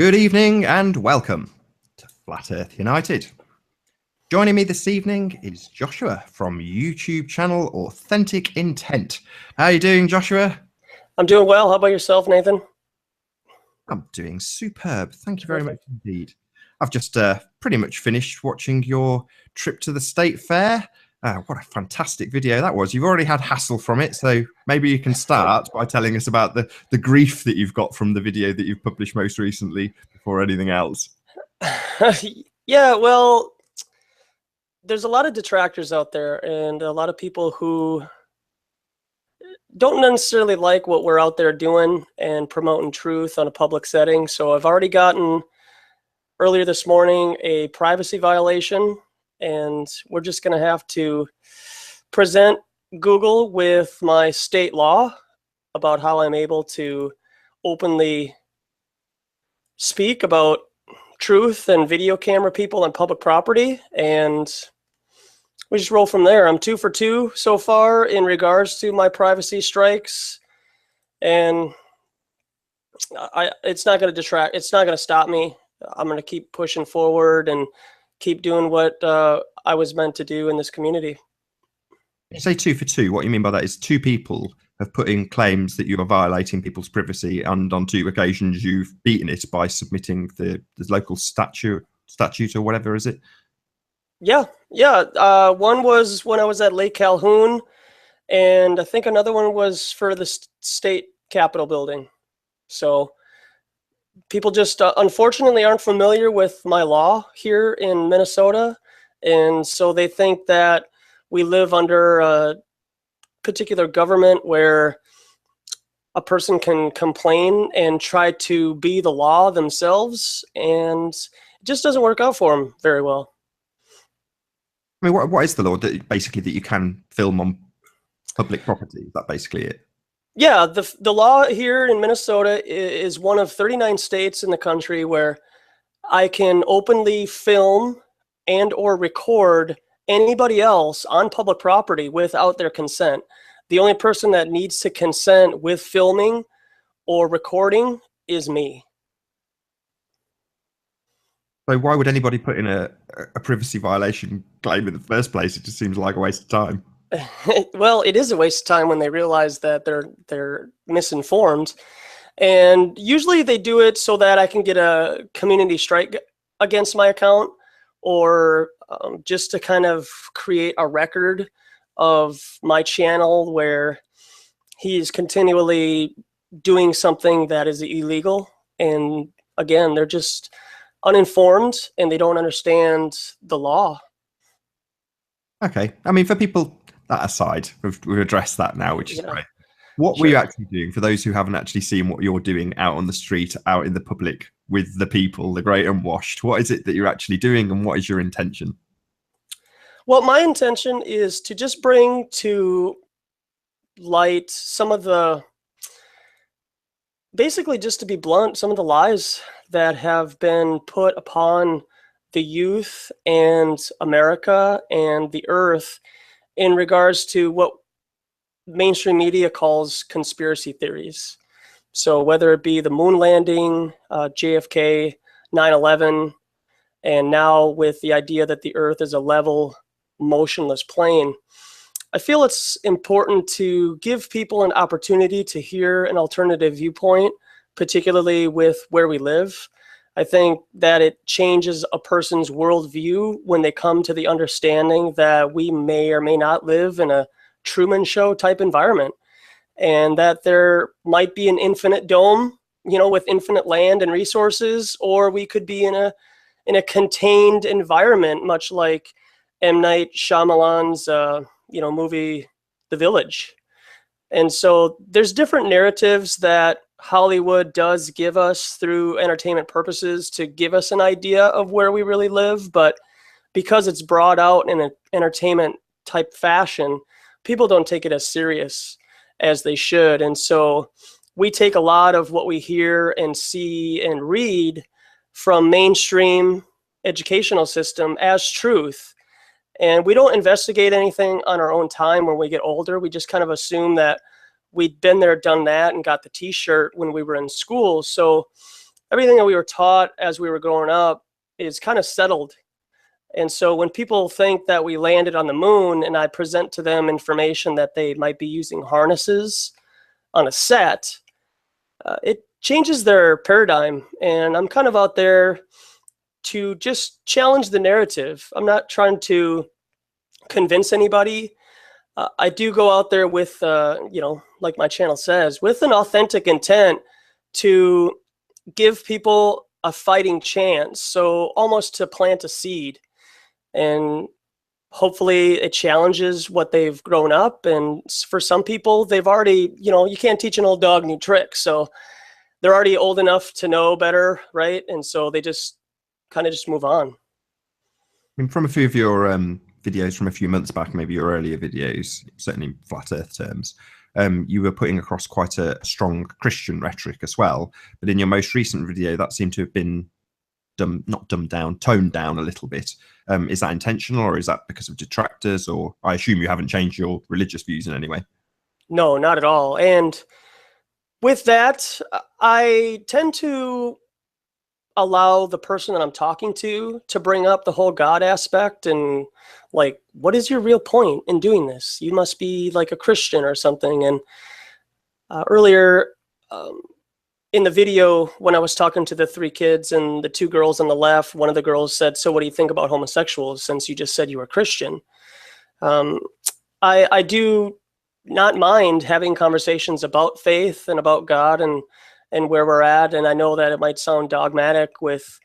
Good evening and welcome to Flat Earth United. Joining me this evening is Joshua from YouTube channel Authentic Intent. How are you doing, Joshua? I'm doing well. How about yourself, Nathan? I'm doing superb. Thank you very much indeed. I've just pretty much finished watching your trip to the State Fair. What a fantastic video that was. You've already had hassle from it, so maybe you can start by telling us about the grief that you've got from the video that you've published most recently before anything else. Yeah, well, there's a lot of detractors out there and a lot of people who don't necessarily like what we're out there doing and promoting truth on a public setting. So I've already gotten, earlier this morning, a privacy violation, and we're just going to have to present Google with my state law about how I'm able to openly speak about truth and video camera people on public property, and we just roll from there. I'm 2 for 2 so far in regards to my privacy strikes, and it's not going to detract. It's not going to stop me. I'm going to keep pushing forward and keep doing what I was meant to do in this community. You say 2 for 2. What you mean by that is 2 people have put in claims that you are violating people's privacy, and on 2 occasions you've beaten it by submitting the local statute or whatever, is it? Yeah. One was when I was at Lake Calhoun, and I think another one was for the state capitol building. So people just unfortunately aren't familiar with my law here in Minnesota, and so they think that we live under a particular government where a person can complain and try to be the law themselves, and it just doesn't work out for them very well. I mean, what is the law that basically that you can film on public property? Is that basically it? Yeah, the law here in Minnesota is one of 39 states in the country where I can openly film and or record anybody else on public property without their consent. The only person that needs to consent with filming or recording is me. So why would anybody put in a privacy violation claim in the first place? It just seems like a waste of time. Well, it is a waste of time when they realize that they're misinformed. And usually they do it so that I can get a community strike against my account, or just to kind of create a record of my channel where he's continually doing something that is illegal. And again, they're just uninformed and they don't understand the law. Okay. I mean, for people, that aside, we've addressed that now, which is great. What Sure. were you actually doing, for those who haven't actually seen what you're doing out on the street, out in the public with the people, the great and washed? What is it that you're actually doing, and what is your intention? Well, my intention is to just bring to light some of the, basically just to be blunt, some of the lies that have been put upon the youth and America and the earth in regards to what mainstream media calls conspiracy theories. So whether it be the moon landing, JFK, 9/11, and now with the idea that the earth is a level, motionless plane, I feel it's important to give people an opportunity to hear an alternative viewpoint, particularly with where we live. I think that it changes a person's worldview when they come to the understanding that we may or may not live in a Truman Show type environment, and that there might be an infinite dome, with infinite land and resources, or we could be in a contained environment, much like M. Night Shyamalan's movie The Village. And so there's different narratives that Hollywood does give us through entertainment purposes to give us an idea of where we really live, but because it's brought out in an entertainment type fashion, people don't take it as serious as they should. And so we take a lot of what we hear and see and read from mainstream educational system as truth. And we don't investigate anything on our own time when we get older. We just kind of assume that we'd been there, done that, and got the t-shirt when we were in school. So everything that we were taught as we were growing up is kind of settled. And so when people think that we landed on the moon and I present to them information that they might be using harnesses on a set, it changes their paradigm. And I'm kind of out there to just challenge the narrative. I'm not trying to convince anybody. I do go out there with, like my channel says, with an authentic intent to give people a fighting chance. So almost to plant a seed. And hopefully it challenges what they've grown up. And for some people, they've already, you can't teach an old dog new tricks. So they're already old enough to know better, right? And so they just kind of just move on. I mean, from a few of your videos from a few months back, maybe your earlier videos, certainly in flat earth terms, you were putting across quite a strong Christian rhetoric as well. But in your most recent video, that seemed to have been toned down a little bit. Is that intentional, or is that because of detractors? Or I assume you haven't changed your religious views in any way. No, not at all. And with that, I tend to allow the person that I'm talking to bring up the whole God aspect and like, what is your real point in doing this? You must be like a Christian or something. And earlier in the video, when I was talking to the 3 kids and the 2 girls on the left, one of the girls said, "So what do you think about homosexuals since you just said you were Christian?" I do not mind having conversations about faith and about God and where we're at. And I know that it might sound dogmatic with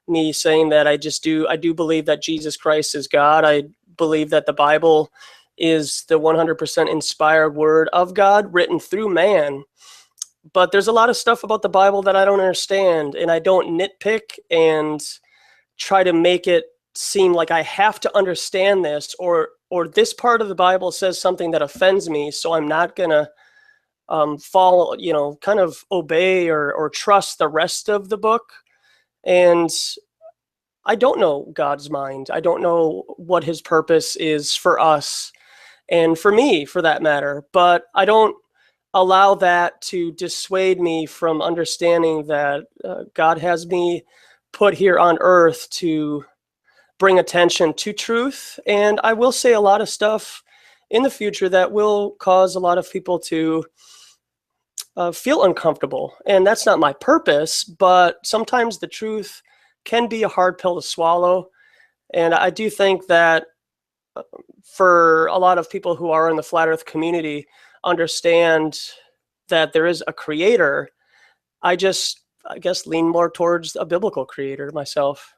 me saying that I do believe that Jesus Christ is God. I believe that the Bible is the 100% inspired word of God written through man. But there's a lot of stuff about the Bible that I don't understand, and I don't nitpick and try to make it seem like I have to understand this, or this part of the Bible says something that offends me, so I'm not gonna follow, kind of obey or trust the rest of the book. And I don't know God's mind. I don't know what his purpose is for us and for me, for that matter. But I don't allow that to dissuade me from understanding that God has me put here on earth to bring attention to truth. And I will say a lot of stuff in the future that will cause a lot of people to feel uncomfortable. And that's not my purpose, but sometimes the truth can be a hard pill to swallow. And I do think that for a lot of people who are in the flat earth community, understand that there is a creator. I guess lean more towards a biblical creator myself.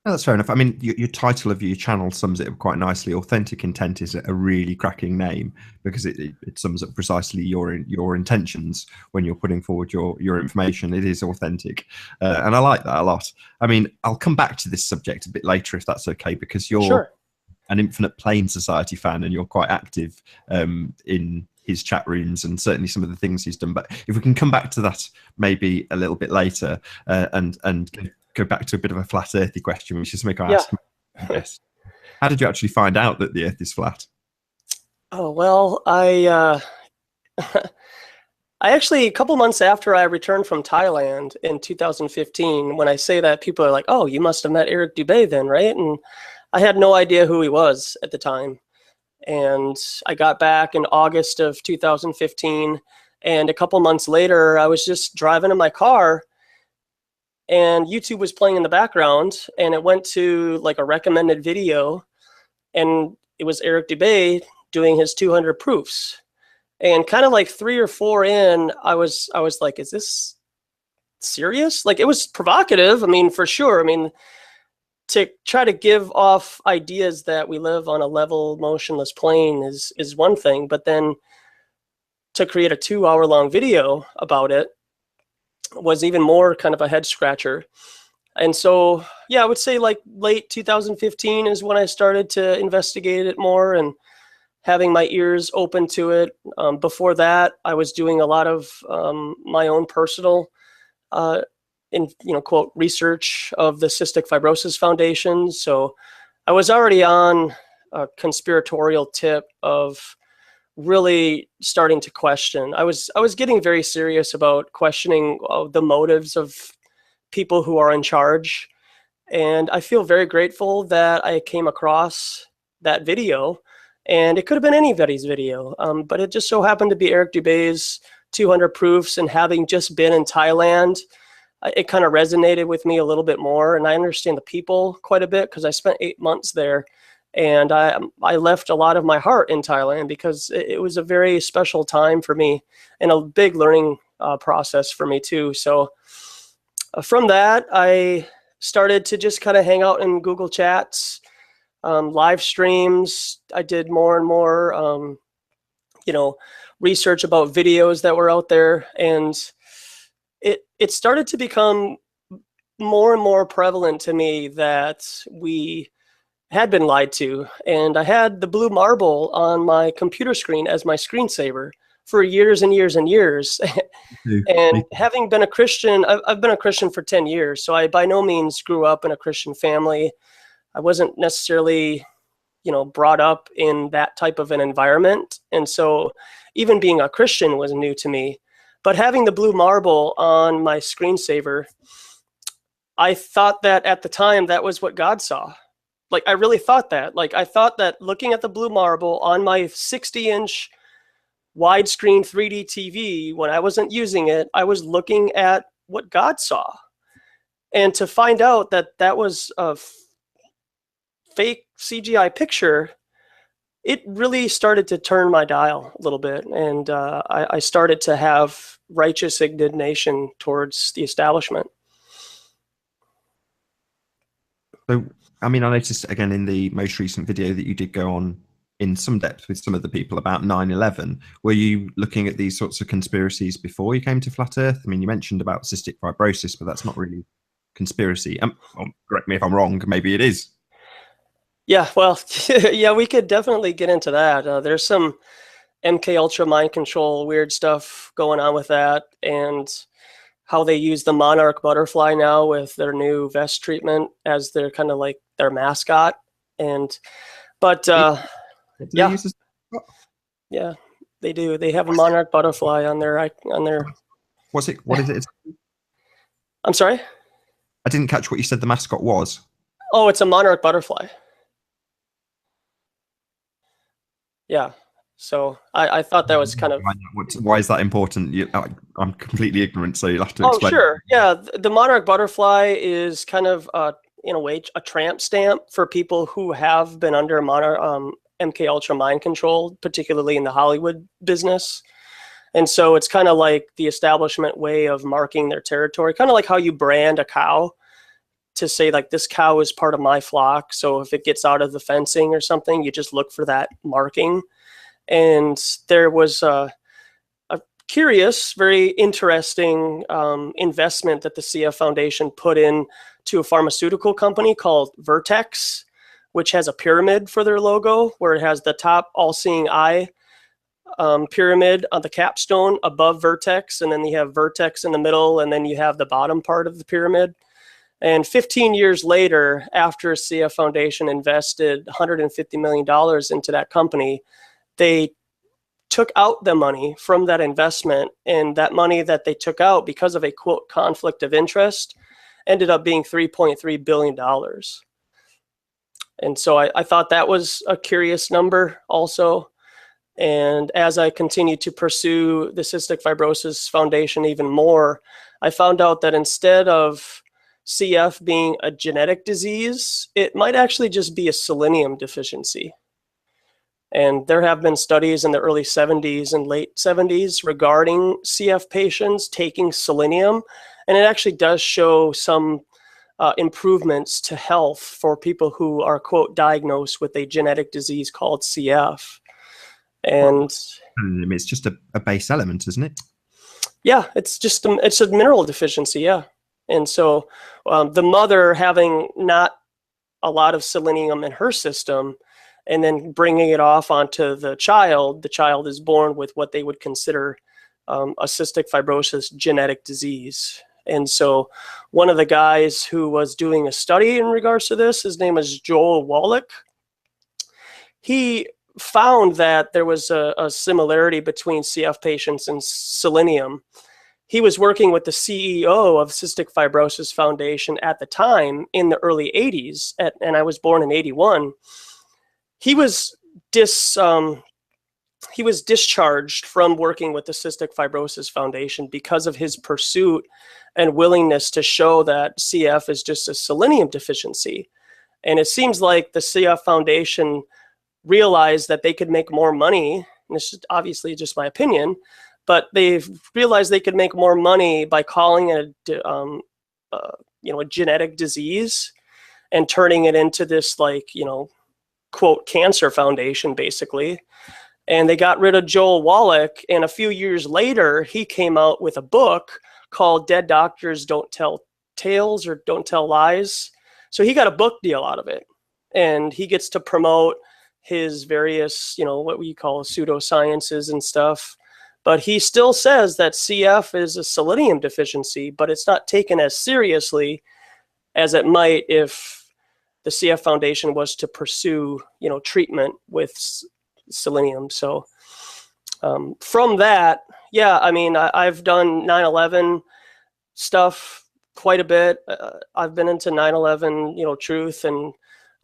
No, that's fair enough. I mean, your title of your channel sums it up quite nicely. Authentic Intent is a really cracking name because it sums up precisely your intentions when you're putting forward your information. It is authentic, and I like that a lot. I mean, I'll come back to this subject a bit later if that's okay, because you're Sure. an Infinite Plane Society fan and you're quite active in his chat rooms and certainly some of the things he's done. But if we can come back to that maybe a little bit later and go back to a bit of a flat earthy question, which is something I ask. Yes. How did you actually find out that the earth is flat? Oh, well, I actually, a couple months after I returned from Thailand in 2015, when I say that, people are like, "Oh, you must have met Eric Dubé then, right?" And I had no idea who he was at the time. And I got back in August of 2015. And a couple months later, I was just driving in my car and YouTube was playing in the background, and it went to like a recommended video, and it was Eric Dubé doing his 200 proofs. And kind of like 3 or 4 in, I was like, is this serious? Like, it was provocative. I mean, for sure. I mean, to try to give off ideas that we live on a level, motionless plane is one thing, but then to create a 2-hour-long video about it was even more kind of a head scratcher. And so, yeah, I would say like late 2015 is when I started to investigate it more and having my ears open to it. Before that, I was doing a lot of my own personal quote, research of the Cystic Fibrosis Foundation. So I was already on a conspiratorial tip of really starting to question. I was getting very serious about questioning the motives of people who are in charge. And I feel very grateful that I came across that video. And it could have been anybody's video, but it just so happened to be Eric Dubé's 200 Proofs. And having just been in Thailand, it kind of resonated with me a little bit more. And I understand the people quite a bit because I spent 8 months there. And I left a lot of my heart in Thailand because it was a very special time for me and a big learning process for me too. So from that, I started to just kind of hang out in Google Chats, live streams. I did more and more, research about videos that were out there. And it started to become more and more prevalent to me that we had been lied to. And I had the blue marble on my computer screen as my screensaver for years and years and years. And having been a Christian, I've been a Christian for 10 years. So I by no means grew up in a Christian family. I wasn't necessarily, brought up in that type of an environment. And so even being a Christian was new to me. But having the blue marble on my screensaver, I thought that at the time that was what God saw. Like, I really thought that. Like, I thought that looking at the blue marble on my 60-inch widescreen 3D TV, when I wasn't using it, I was looking at what God saw. And to find out that that was a fake CGI picture, it really started to turn my dial a little bit. And I started to have righteous indignation towards the establishment. So, I mean, I noticed again in the most recent video that you did go on in some depth with some of the people about 9/11. Were you looking at these sorts of conspiracies before you came to Flat Earth? I mean, you mentioned about cystic fibrosis, but that's not really conspiracy. Correct me if I'm wrong. Maybe it is. Yeah, well, yeah, we could definitely get into that. There's some MK Ultra mind control weird stuff going on with that, and how they use the monarch butterfly now with their new vest treatment as their kind of like their mascot. But yeah, yeah, they do. They have a monarch butterfly on their. What's it? What is it? I'm sorry? I didn't catch what you said the mascot was. Oh, it's a monarch butterfly. Yeah. So I thought that was kind of... Why is that important? I'm completely ignorant, so you'll have to explain. Oh, sure. Yeah. The monarch butterfly is kind of, in a way, a tramp stamp for people who have been under MK Ultra mind control, particularly in the Hollywood business. And so it's kind of like the establishment way of marking their territory, kind of like how you brand a cow to say, like, this cow is part of my flock. So if it gets out of the fencing or something, you just look for that marking. And there was a curious, very interesting investment that the CF Foundation put in to a pharmaceutical company called Vertex, which has a pyramid for their logo, where it has the top all-seeing eye pyramid on the capstone above Vertex, and then you have Vertex in the middle, and then you have the bottom part of the pyramid. And 15 years later, after CF Foundation invested $150 million into that company, they took out the money from that investment, and that money that they took out because of a, quote, conflict of interest ended up being $3.3 billion. And so I thought that was a curious number also. And as I continued to pursue the Cystic Fibrosis Foundation even more, I found out that instead of CF being a genetic disease, it might actually just be a selenium deficiency. And there have been studies in the early 70s and late 70s regarding CF patients taking selenium. And it actually does show some improvements to health for people who are, quote, diagnosed with a genetic disease called CF. And it's just a base element, isn't it? Yeah, it's just it's a mineral deficiency, yeah. And so the mother having not a lot of selenium in her system, and then bringing it off onto the child is born with what they would consider a cystic fibrosis genetic disease. And so one of the guys who was doing a study in regards to this, his name is Joel Wallach. He found that there was a similarity between CF patients and selenium. He was working with the CEO of Cystic Fibrosis Foundation at the time in the early 80s, and I was born in 81. He was discharged from working with the Cystic Fibrosis Foundation because of his pursuit and willingness to show that CF is just a selenium deficiency. And it seems like the CF Foundation realized that they could make more money, and this is obviously just my opinion, but they've realized they could make more money by calling it a genetic disease and turning it into this, like, quote, cancer foundation, basically. And they got rid of Joel Wallach, and a few years later, he came out with a book called Dead Doctors Don't Tell Tales or Don't Tell Lies. So he got a book deal out of it, and he gets to promote his various, what we call pseudosciences and stuff. But he still says that CF is a selenium deficiency, but it's not taken as seriously as it might if the CF Foundation was to pursue, treatment with selenium. So from that, yeah, I mean, I've done 9/11 stuff quite a bit. I've been into 9/11, truth and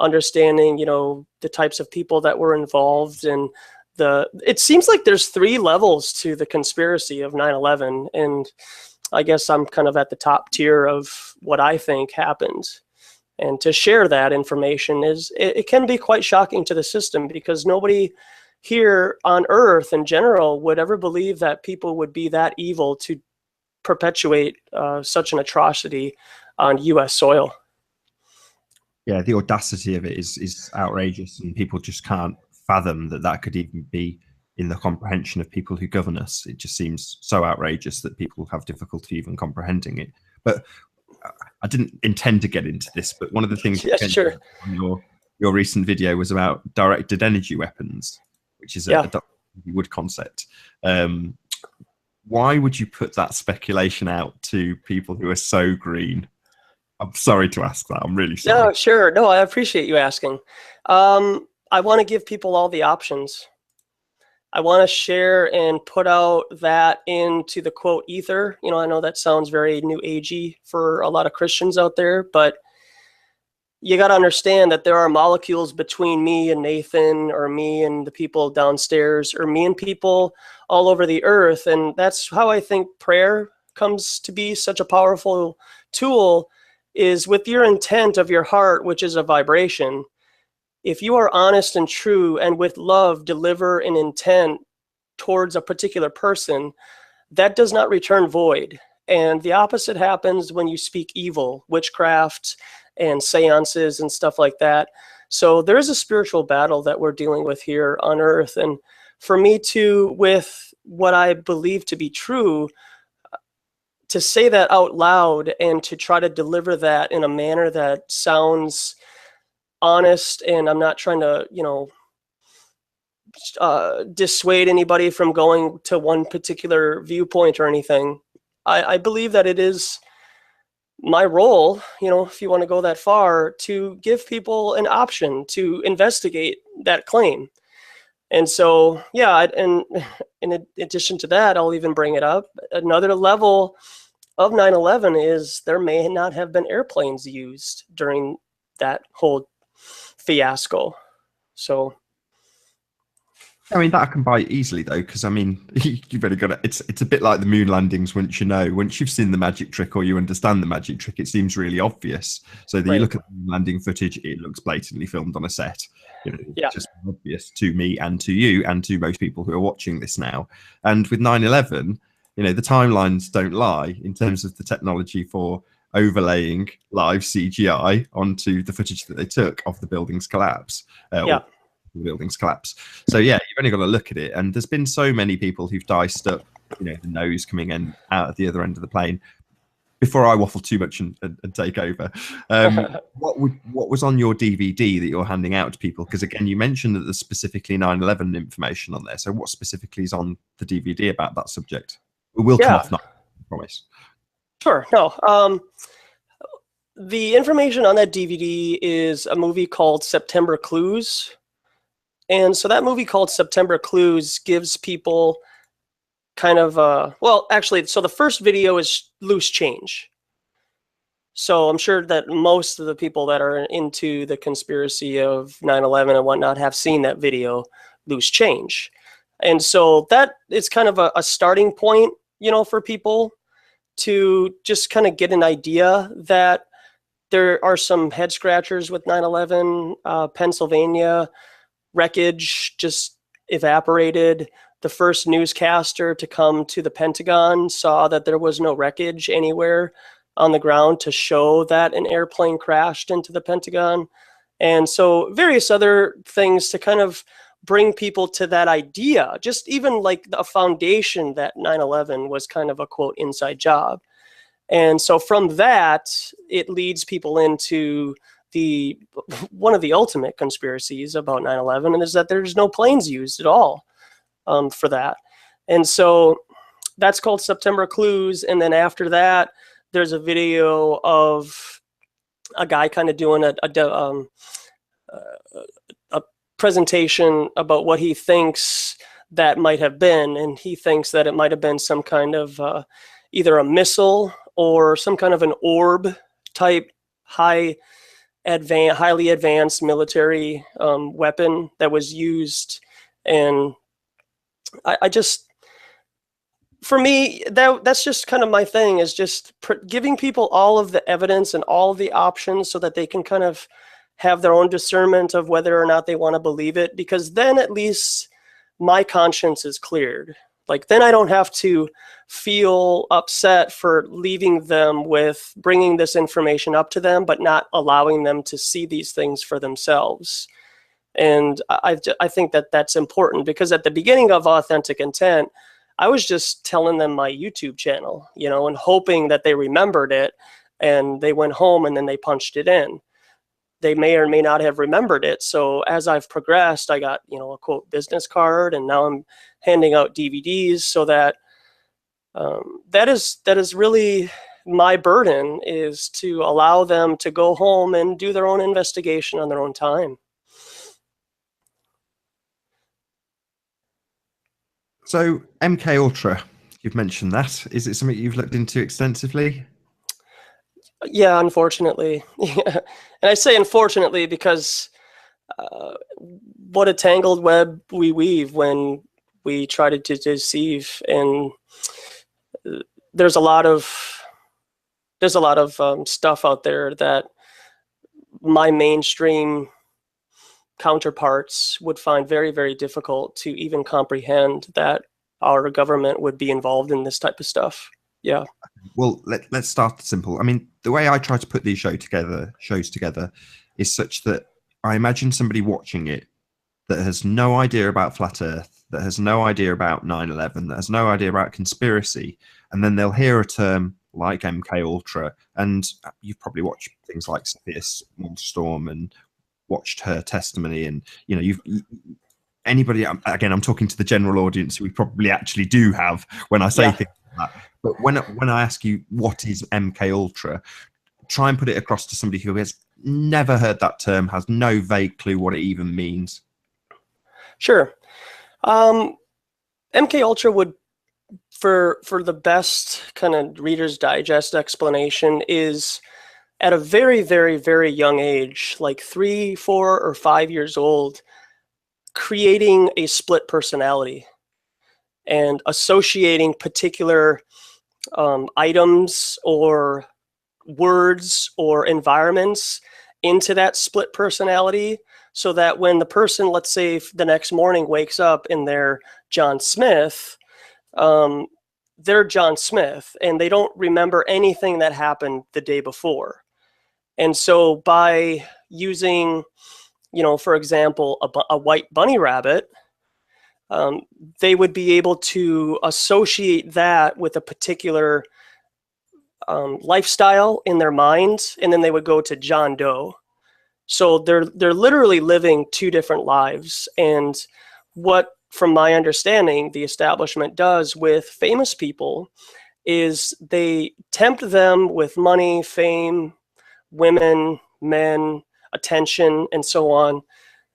understanding, the types of people that were involved. And it seems like there's 3 levels to the conspiracy of 9/11. And I guess I'm kind of at the top tier of what I think happened. And to share that information it can be quite shocking to the system, because nobody here on Earth in general would ever believe that people would be that evil to perpetuate such an atrocity on U.S. soil. Yeah, the audacity of it is outrageous, and people just can't fathom that could even be in the comprehension of people who govern us. It just seems so outrageous that people have difficulty even comprehending it. But I didn't intend to get into this, but one of the things on your recent video was about directed energy weapons, which is a Wood concept. Why would you put that speculation out to people who are so green? I'm sorry to ask that. I'm really sorry. No, sure. No, I appreciate you asking. I want to give people all the options. I want to share and put out that into the quote ether. I know that sounds very new agey for a lot of Christians out there, but you got to understand that there are molecules between me and Nathan, or me and the people downstairs, or me and people all over the earth. And that's how I think prayer comes to be such a powerful tool, is with your intent of your heart, which is a vibration. If you are honest and true and with love deliver an intent towards a particular person, that does not return void. And the opposite happens when you speak evil, witchcraft, and seances and stuff like that. So there is a spiritual battle that we're dealing with here on earth. And for me to, with what I believe to be true, to say that out loud and to try to deliver that in a manner that sounds honest, and I'm not trying to, dissuade anybody from going to one particular viewpoint or anything. I believe that it is my role, if you want to go that far, to give people an option to investigate that claim. And so, yeah, and in addition to that, I'll even bring it up. Another level of 9/11 is there may not have been airplanes used during that whole fiasco. So, I mean, that I can buy easily though, because I mean, you've really got to. It's a bit like the moon landings. Once you've seen the magic trick or you understand the magic trick, it seems really obvious. So that you look at the moon landing footage, it looks blatantly filmed on a set. It's just obvious to me and to you and to most people who are watching this now. And with 9/11, the timelines don't lie in terms of the technology for overlaying live CGI onto the footage that they took of the building's collapse. The building's collapse. So yeah, you've only got to look at it, and there's been so many people who've diced up, the nose coming in out at the other end of the plane. Before I waffle too much and take over, what was on your DVD that you're handing out to people? Because again, you mentioned that there's specifically 9/11 information on there. So what specifically is on the DVD about that subject? It will come off now, I promise. Sure. No. The information on that DVD is a movie called September Clues. And so that movie called September Clues gives people kind of, well, actually, so the first video is Loose Change. So I'm sure that most of the people that are into the conspiracy of 9/11 and whatnot have seen that video, Loose Change. And so that is kind of a starting point, you know, for people to just kind of get an idea that there are some head scratchers with 9/11, Pennsylvania wreckage just evaporated. The first newscaster to come to the Pentagon saw that there was no wreckage anywhere on the ground to show that an airplane crashed into the Pentagon. And so various other things to kind of bring people to that idea, just even like a foundation that 9/11 was kind of a quote inside job. And so from that, it leads people into the one of the ultimate conspiracies about 9/11, and is that there's no planes used at all for that. And so that's called September Clues. And then after that, there's a video of a guy kind of doing a presentation about what he thinks that might have been. And he thinks that it might have been some kind of either a missile or some kind of an orb type highly advanced military weapon that was used. And I just, for me, that's just kind of my thing, is just giving people all of the evidence and all of the options so that they can kind of have their own discernment of whether or not they want to believe it, because then at least my conscience is cleared. Like, then I don't have to feel upset for leaving them with bringing this information up to them, but not allowing them to see these things for themselves. And I think that that's important, because at the beginning of Authentic Intent, I was just telling them my YouTube channel, you know, and hoping that they remembered it, and they went home and then they punched it in. They may or may not have remembered it. So as I've progressed, I got, you know, a quote business card, and now I'm handing out DVDs, so that that is really my burden, is to allow them to go home and do their own investigation on their own time. So MK Ultra, you've mentioned that. Is it something you've looked into extensively? Yeah, unfortunately. Yeah. And I say unfortunately because what a tangled web we weave when we try to deceive. And there's a lot of stuff out there that my mainstream counterparts would find very, very difficult to even comprehend, that our government would be involved in this type of stuff. Yeah. Well, let's start simple. I mean, the way I try to put these shows together is such that I imagine somebody watching it that has no idea about Flat Earth, that has no idea about 9/11, that has no idea about conspiracy, and then they'll hear a term like MK Ultra, and you've probably watched things like Sophia Storm and watched her testimony, and you know, anybody, again, I'm talking to the general audience who we probably actually do have when I say things like that. But when I ask you what is MK Ultra, try and put it across to somebody who has never heard that term, has no vague clue what it even means. Sure. MK Ultra would, for the best kind of Reader's Digest explanation, is at a very, very, very young age, like 3, 4, or 5 years old, creating a split personality and associating particular items or words or environments into that split personality, so that when the person, let's say the next morning, wakes up and they're John Smith, they're John Smith, and they don't remember anything that happened the day before. And so by using, you know, for example, a white bunny rabbit, they would be able to associate that with a particular lifestyle in their minds, and then they would go to John Doe. So they're literally living two different lives. And what, from my understanding, the establishment does with famous people is they tempt them with money, fame, women, men, attention, and so on.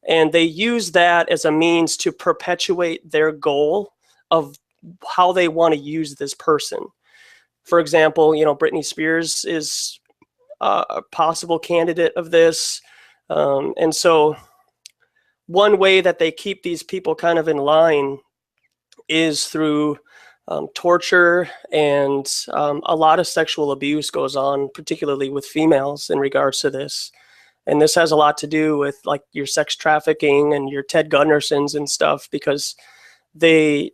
And they use that as a means to perpetuate their goal of how they want to use this person. For example, Britney Spears is a possible candidate of this. And so one way that they keep these people kind of in line is through torture, and a lot of sexual abuse goes on, particularly with females in regards to this. And this has a lot to do with like your sex trafficking and your Ted Gundersons and stuff, because they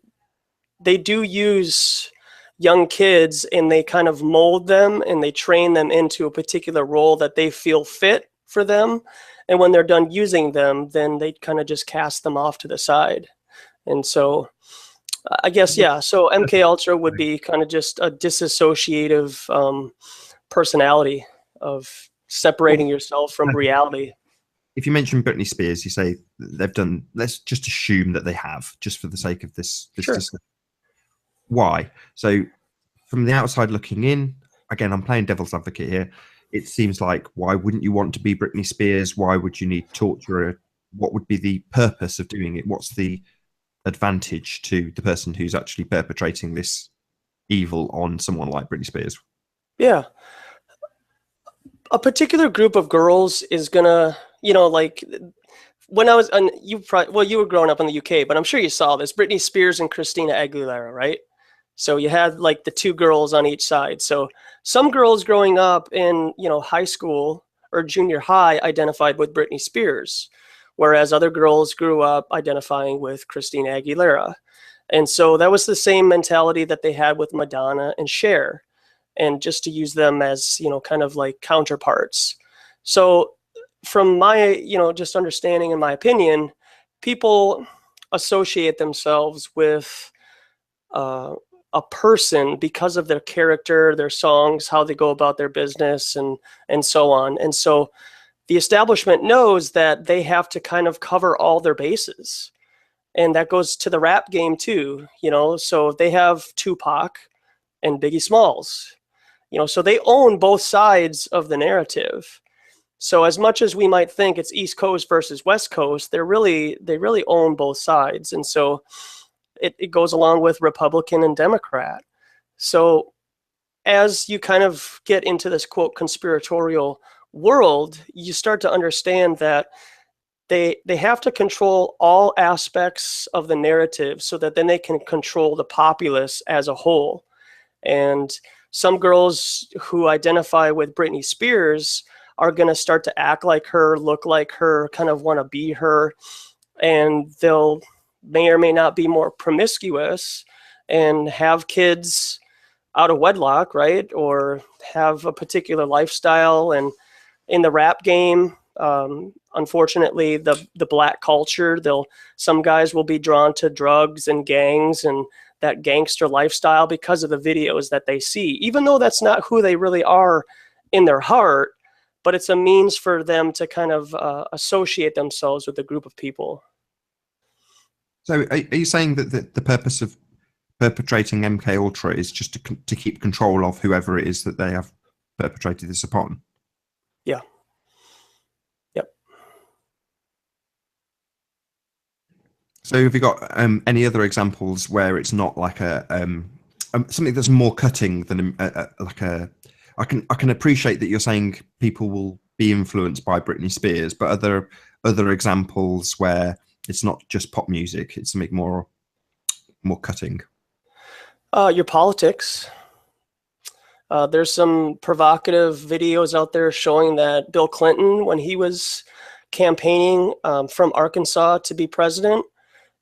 do use young kids and they kind of mold them and they train them into a particular role that they feel fit for them. And when they're done using them, then they kind of just cast them off to the side. And so I guess, yeah, so MK Ultra would be kind of just a disassociative personality of separating yourself from reality. If you mention Britney Spears, you say they've done, let's just assume that they have, just for the sake of this Sure. discussion. Why? So from the outside looking in, again, I'm playing devil's advocate here. It seems like, why wouldn't you want to be Britney Spears? Why would you need torture? What would be the purpose of doing it? What's the advantage to the person who's actually perpetrating this evil on someone like Britney Spears? Yeah. A particular group of girls is gonna, like when I was, you were growing up in the UK, but I'm sure you saw this, Britney Spears and Christina Aguilera, right? So you had like the two girls on each side. So some girls growing up in, high school or junior high identified with Britney Spears, whereas other girls grew up identifying with Christina Aguilera. And so that was the same mentality that they had with Madonna and Cher, and just to use them as, kind of like counterparts. So from my, just understanding, in my opinion, people associate themselves with a person because of their character, their songs, how they go about their business, and so on. And so the establishment knows that they have to kind of cover all their bases. And that goes to the rap game too, so they have Tupac and Biggie Smalls, so they own both sides of the narrative. So as much as we might think it's East Coast versus West Coast, they really own both sides. And so it goes along with Republican and Democrat. So as you kind of get into this quote conspiratorial world, you start to understand that they have to control all aspects of the narrative so that then they can control the populace as a whole. And some girls who identify with Britney Spears are going to start to act like her, look like her, kind of want to be her, and they'll may or may not be more promiscuous and have kids out of wedlock, right? Or have a particular lifestyle. And in the rap game, unfortunately, the black culture, some guys will be drawn to drugs and gangs and that gangster lifestyle because of the videos that they see, even though that's not who they really are in their heart, but it's a means for them to kind of associate themselves with a group of people. So are you saying that the purpose of perpetrating MK Ultra is just to keep control of whoever it is that they have perpetrated this upon? Yeah. Yep. So have you got any other examples where it's not like something that's more cutting than like a? I can appreciate that you're saying people will be influenced by Britney Spears, but are there other examples where it's not just pop music, it's something more cutting? Your politics. There's some provocative videos out there showing that Bill Clinton, when he was campaigning from Arkansas to be president,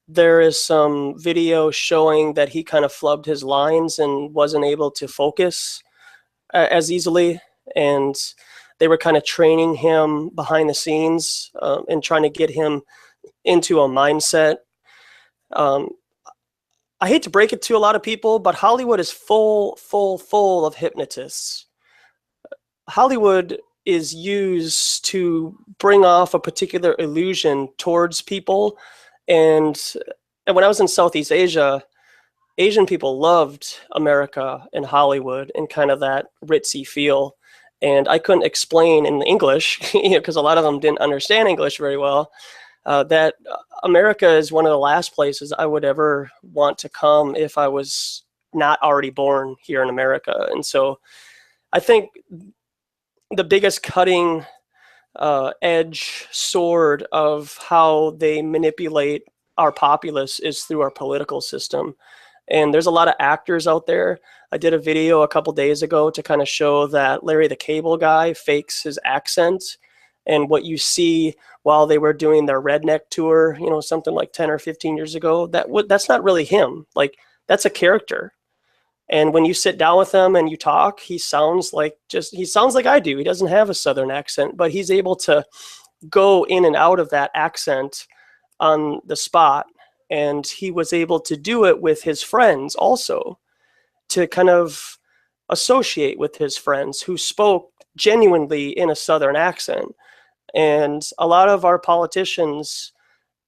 there is some video showing that he kind of flubbed his lines and wasn't able to focus as easily. And they were kind of training him behind the scenes and trying to get him into a mindset. I hate to break it to a lot of people, but Hollywood is full of hypnotists. Hollywood is used to bring off a particular illusion towards people. And when I was in Southeast Asia, Asian people loved America and Hollywood and kind of that ritzy feel. And I couldn't explain in English, because a lot of them didn't understand English very well. that America is one of the last places I would ever want to come if I was not already born here in America. And so I think the biggest cutting edge sword of how they manipulate our populace is through our political system. And there's a lot of actors out there. I did a video a couple days ago to kind of show that Larry the Cable Guy fakes his accent. And what you see while they were doing their redneck tour, you know, something like 10 or 15 years ago, that's not really him. Like, that's a character. And when you sit down with him and you talk, he sounds like I do. He doesn't have a Southern accent, but he's able to go in and out of that accent on the spot. And he was able to do it with his friends also, to kind of associate with his friends who spoke genuinely in a Southern accent. And a lot of our politicians,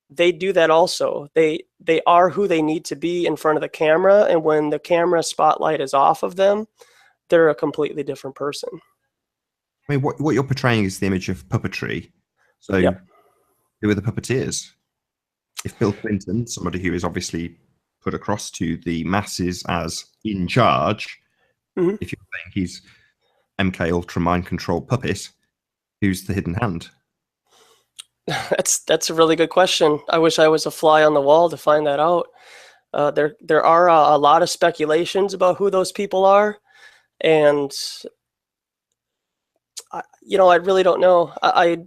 they do that also. They are who they need to be in front of the camera, and when the camera spotlight is off of them, they're a completely different person. I mean, what you're portraying is the image of puppetry. So Yep. Who are the puppeteers? If Bill Clinton, somebody who is obviously put across to the masses as in charge, Mhm. if you're saying he's MK Ultra mind control puppet, who's the hidden hand? That's a really good question. I wish I was a fly on the wall to find that out. There are a lot of speculations about who those people are, and I really don't know. I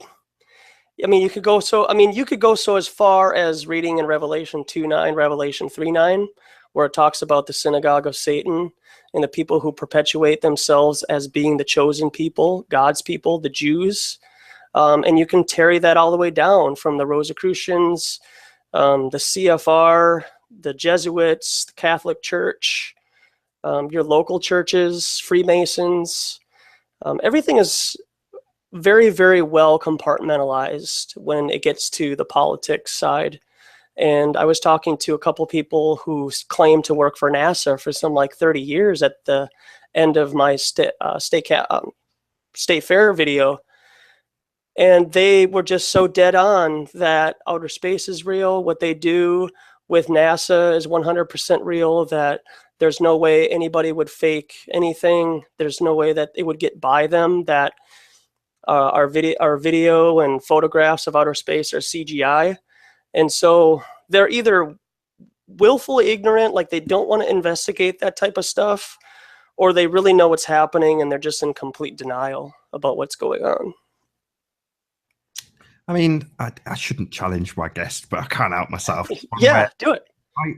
mean, you could go so as far as reading in Revelation 2:9, Revelation 3:9, where it talks about the synagogue of Satan and the people who perpetuate themselves as being the chosen people, God's people, the Jews. And you can carry that all the way down from the Rosicrucians, the CFR, the Jesuits, the Catholic Church, your local churches, Freemasons. Everything is very, very well compartmentalized when it gets to the politics side. And I was talking to a couple people who claim to work for NASA for some like 30 years at the end of my state fair video. And they were just so dead on that outer space is real. What they do with NASA is 100% real, that there's no way anybody would fake anything. There's no way that it would get by them, that our video and photographs of outer space are CGI. And so they're either willfully ignorant, like they don't want to investigate that type of stuff, or they really know what's happening and they're just in complete denial about what's going on. I mean, I shouldn't challenge my guest, but I can't help myself. Yeah, do it.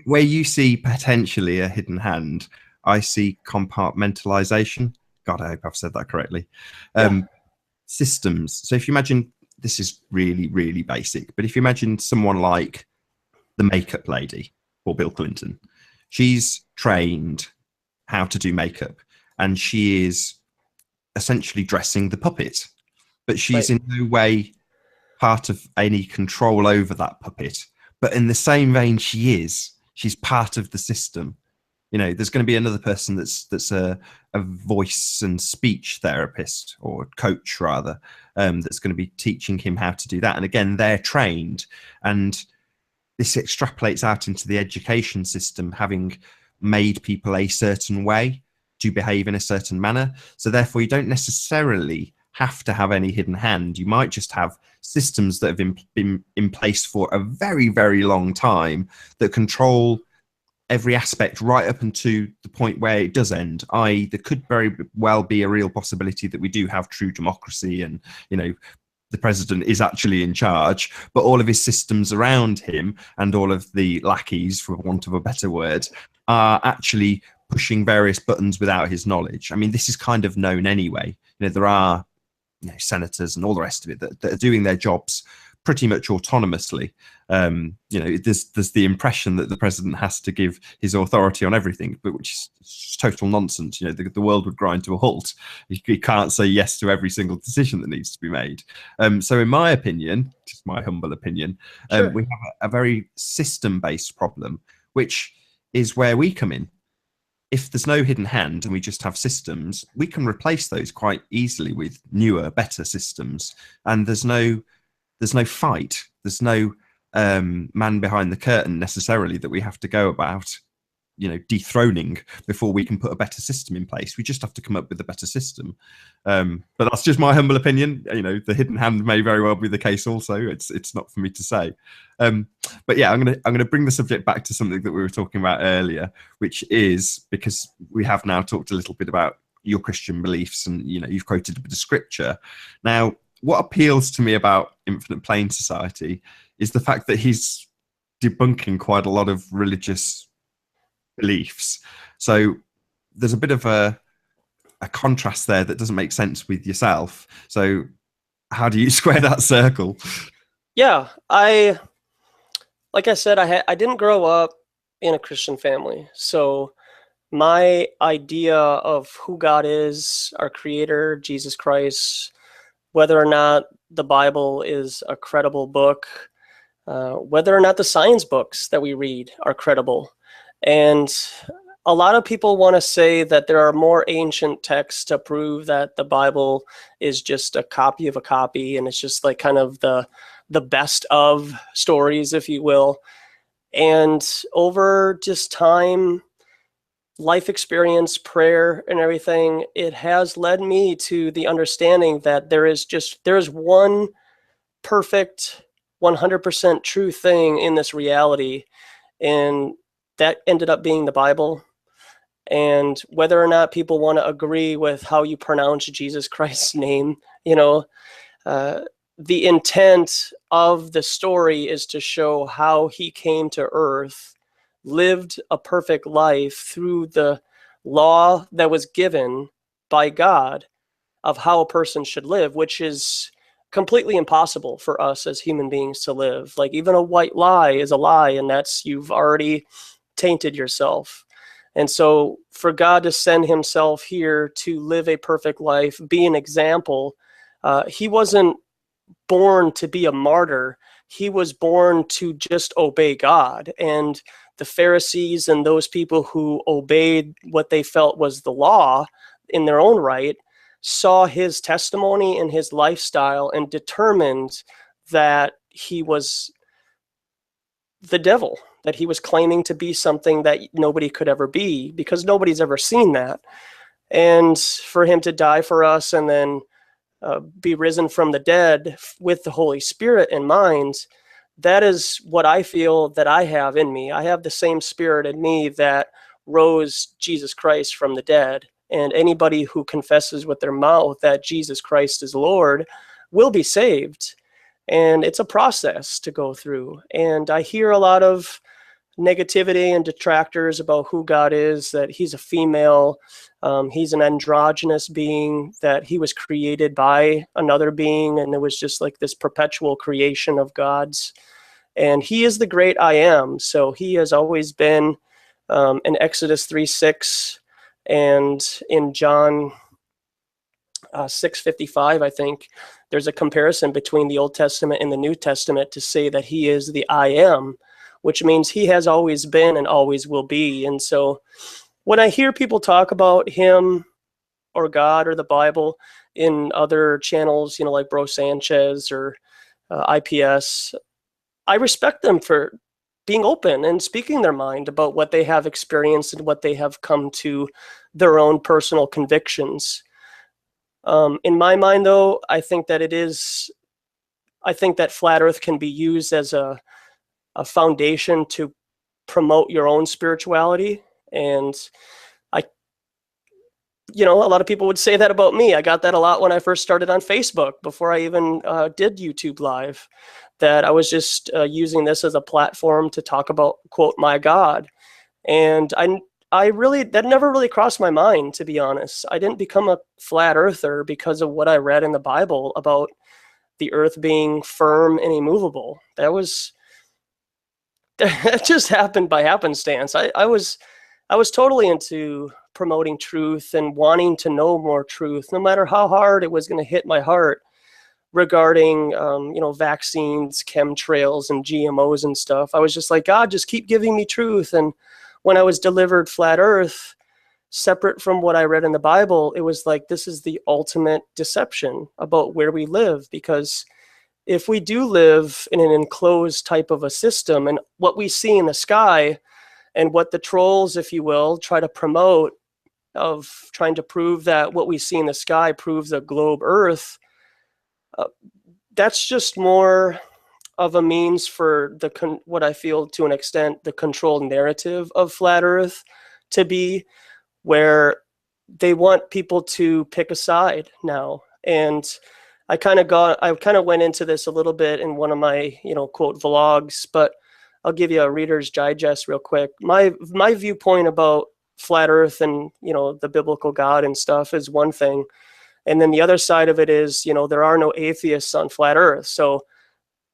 Where you see potentially a hidden hand, I see compartmentalization. God, I hope I've said that correctly. Systems. So if you imagine, this is really, really basic, but if you imagine someone like the makeup lady or Bill Clinton, she's trained how to do makeup and she is essentially dressing the puppet, but she's in no way part of any control over that puppet. But in the same vein, she's part of the system. You know, there's going to be another person that's a voice and speech therapist, or coach rather, that's going to be teaching him how to do that. And again, they're trained, and this extrapolates out into the education system, having made people a certain way to behave in a certain manner. So therefore, you don't necessarily have to have any hidden hand. You might just have systems that have been in place for a very, very long time that control every aspect right up until the point where it does end. There could very well be a real possibility that we do have true democracy and, you know, the president is actually in charge, but all of his systems around him and all of the lackeys, for want of a better word, are actually pushing various buttons without his knowledge. I mean, this is kind of known anyway. You know, there are senators and all the rest of it that are doing their jobs pretty much autonomously. There's the impression that the president has to give his authority on everything, but which is total nonsense. You know, the world would grind to a halt. He can't say yes to every single decision that needs to be made. So in my opinion, just my humble opinion, Sure. we have a very system-based problem, which is where we come in. If there's no hidden hand and we just have systems, we can replace those quite easily with newer, better systems. And there's no fight. There's no man behind the curtain necessarily that we have to go about, dethroning before we can put a better system in place. We just have to come up with a better system. But that's just my humble opinion. The hidden hand may very well be the case also. It's not for me to say. But yeah, I'm gonna bring the subject back to something that we were talking about earlier, which is, because we have now talked a little bit about your Christian beliefs, and you've quoted a bit of scripture. Now, what appeals to me about Infinite Plane Society is the fact that he's debunking quite a lot of religious beliefs. So there's a bit of a contrast there that doesn't make sense with yourself. So how do you square that circle? Yeah, like I said, I didn't grow up in a Christian family. So my idea of who God is, our creator, Jesus Christ, whether or not the Bible is a credible book, whether or not the science books that we read are credible. And a lot of people want to say that there are more ancient texts to prove that the Bible is just a copy of a copy, and it's just like kind of the best of stories, if you will. And over just time, life experience, prayer, and everything, it has led me to the understanding that there is one perfect 100% true thing in this reality, and that ended up being the Bible. And whether or not people want to agree with how you pronounce Jesus Christ's name, the intent of the story is to show how he came to earth, lived a perfect life through the law that was given by God of how a person should live, which is completely impossible for us as human beings to live. Like, even a white lie is a lie, and you've already tainted yourself. And so for God to send himself here to live a perfect life, be an example, he wasn't born to be a martyr. He was born to just obey God. And the Pharisees and those people who obeyed what they felt was the law in their own right saw his testimony and his lifestyle and determined that he was the devil, that he was claiming to be something that nobody could ever be, because nobody's ever seen that. And for him to die for us and then be risen from the dead with the Holy Spirit in mind, that is what I feel that I have in me. I have the same spirit in me that rose Jesus Christ from the dead. And anybody who confesses with their mouth that Jesus Christ is Lord will be saved. And it's a process to go through. And I hear a lot of negativity and detractors about who God is, that he's a female, he's an androgynous being, that he was created by another being, and it was just like this perpetual creation of God's. And he is the great I am. So he has always been, in Exodus 3:6 and in John 6:55, I think, there's a comparison between the Old Testament and the New Testament to say that he is the I am, which means he has always been and always will be. And so when I hear people talk about him or God or the Bible in other channels, like Bro Sanchez or IPS, I respect them for being open and speaking their mind about what they have experienced and what they have come to their own personal convictions. In my mind, though, I think that flat Earth can be used as a foundation to promote your own spirituality. And a lot of people would say that about me. I got that a lot when I first started on Facebook, before I even did YouTube Live, that I was just using this as a platform to talk about, quote, my God. And that never really crossed my mind, to be honest. I didn't become a flat earther because of what I read in the Bible about the earth being firm and immovable. That just happened by happenstance. I was totally into promoting truth and wanting to know more truth, no matter how hard it was going to hit my heart, regarding vaccines, chemtrails, and GMOs and stuff. I was just like, God, just keep giving me truth. And when I was delivered flat earth, separate from what I read in the Bible, it was like, this is the ultimate deception about where we live, because if we do live in an enclosed type of a system, and what we see in the sky and what the trolls, if you will, try to promote of trying to prove that what we see in the sky proves a globe Earth, that's just more of a means for what I feel to an extent the controlled narrative of flat Earth to be, where they want people to pick a side now. And I kind of went into this a little bit in one of my, quote, vlogs, but I'll give you a Reader's Digest real quick. My viewpoint about flat Earth and, the biblical God and stuff is one thing. And then the other side of it is, there are no atheists on flat Earth. So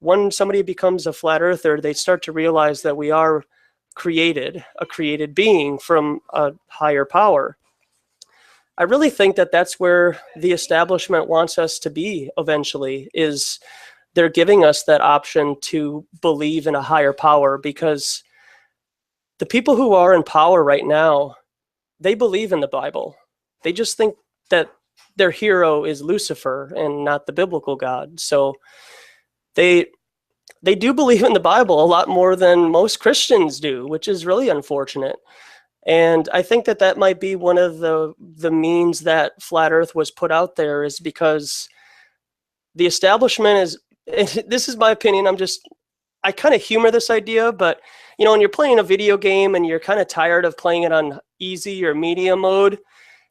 when somebody becomes a flat earther, they start to realize that we are a created being from a higher power. I really think that that's where the establishment wants us to be eventually, is they're giving us that option to believe in a higher power, because the people who are in power right now, they believe in the Bible. They just think that their hero is Lucifer and not the biblical God. So they do believe in the Bible a lot more than most Christians do, which is really unfortunate. And I think that that might be one of the means that flat Earth was put out there, is because the establishment is, this is my opinion, I kind of humor this idea, but when you're playing a video game and you're kind of tired of playing it on easy or medium mode,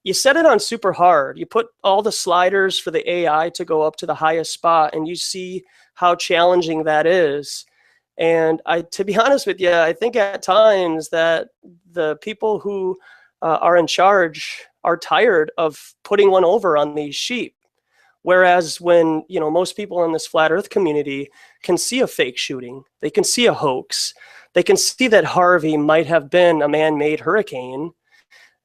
you set it on super hard. You put all the sliders for the AI to go up to the highest spot, and you see how challenging that is. And to be honest with you, I think at times that the people who are in charge are tired of putting one over on these sheep. Whereas when, most people in this flat Earth community can see a fake shooting, they can see a hoax, they can see that Harvey might have been a man-made hurricane.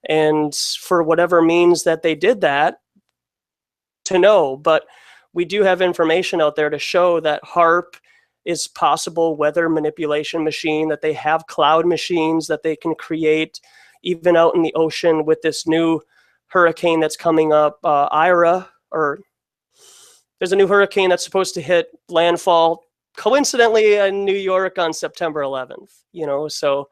And for whatever means that they did that, to know. But we do have information out there to show that HARP is possible weather manipulation machine, that they have cloud machines that they can create even out in the ocean with this new hurricane that's coming up, Ira, or there's a new hurricane that's supposed to hit landfall coincidentally in New York on September 11th, so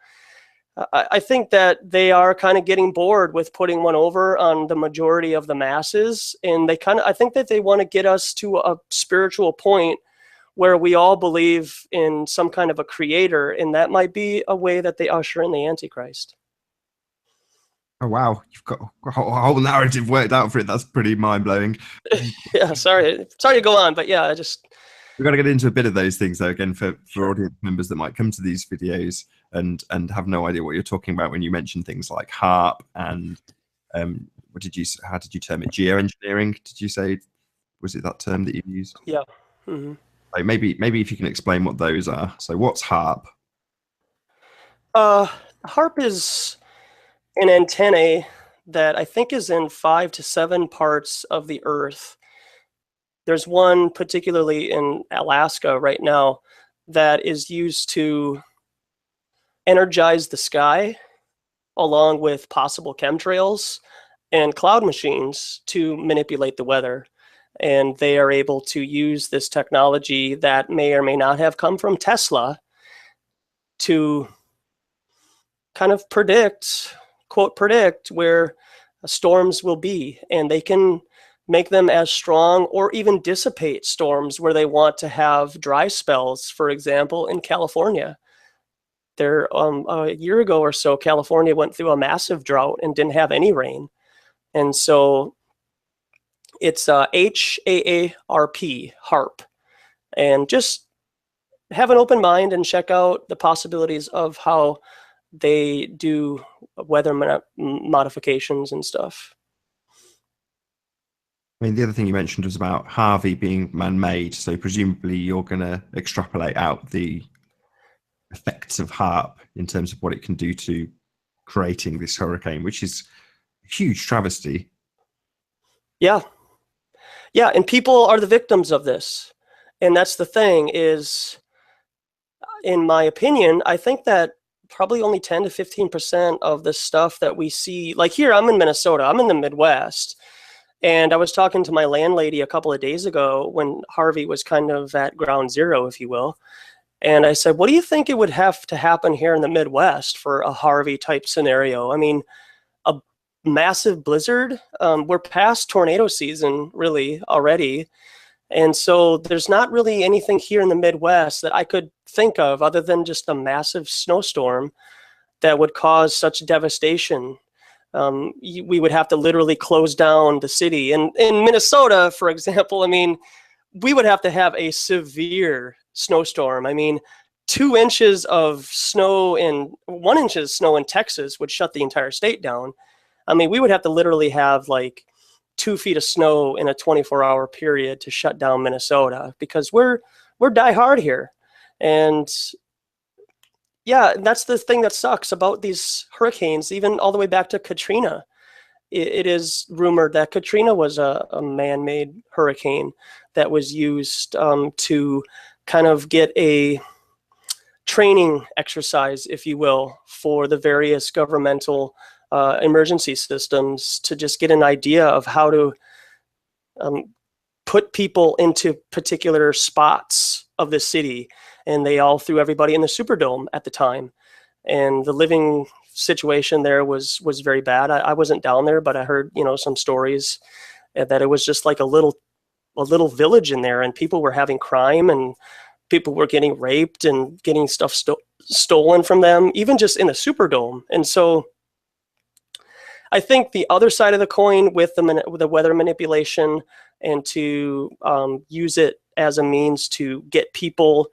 I think that they are kind of getting bored with putting one over on the majority of the masses. And I think that they want to get us to a spiritual point where we all believe in some kind of a creator. And that might be a way that they usher in the Antichrist. Oh, wow. You've got a whole narrative worked out for it. That's pretty mind blowing. Yeah, sorry to go on, but yeah, we've got to get into a bit of those things, though, again, for audience members that might come to these videos and have no idea what you're talking about when you mention things like HARP and how did you term it? Geoengineering, did you say? Was it that term that you used? Yeah. Mm-hmm. Like maybe if you can explain what those are. So what's HARP? HARP is an antennae that I think is in 5 to 7 parts of the Earth. There's one particularly in Alaska right now that is used to energize the sky, along with possible chemtrails and cloud machines to manipulate the weather. And they are able to use this technology that may or may not have come from Tesla to kind of predict, quote, predict where storms will be. And they can make them as strong or even dissipate storms where they want to have dry spells, for example, in California. There, a year ago or so, California went through a massive drought and didn't have any rain. And so it's HAARP, HARP. And just have an open mind and check out the possibilities of how they do weather modifications and stuff. I mean, the other thing you mentioned was about Harvey being man-made. So presumably you're going to extrapolate out the effects of HARP in terms of what it can do to creating this hurricane, which is a huge travesty. Yeah, and people are the victims of this. And that's the thing is, in my opinion, I think that probably only 10 to 15% of the stuff that we see, like here, I'm in Minnesota, I'm in the Midwest, And I was talking to my landlady a couple of days ago when Harvey was kind of at ground zero, if you will. And I said, what do you think it would have to happen here in the Midwest for a Harvey type scenario? I mean, a massive blizzard. We're past tornado season really already. And so there's not really anything here in the Midwest that I could think of other than just a massive snowstorm that would cause such devastation. We would have to literally close down the city. And in Minnesota, for example, I mean, we would have to have a severe snowstorm. I mean, 2 inches of snow and 1 inch of snow in Texas would shut the entire state down. I mean, we would have to literally have like 2 feet of snow in a 24-hour period to shut down Minnesota, because we're die hard here. And yeah, that's the thing that sucks about these hurricanes, even all the way back to Katrina. It is rumored that Katrina was a man-made hurricane that was used to kind of get a training exercise, if you will, for the various governmental emergency systems to just get an idea of how to put people into particular spots of the city. And they all threw everybody in the Superdome at the time. And the living situation there was very bad. I wasn't down there, but I heard, you know, some stories that it was just like a little village in there, and people were having crime, and people were getting raped and getting stuff stolen from them, even just in the Superdome. And so I think the other side of the coin with the weather manipulation, and to use it as a means to get people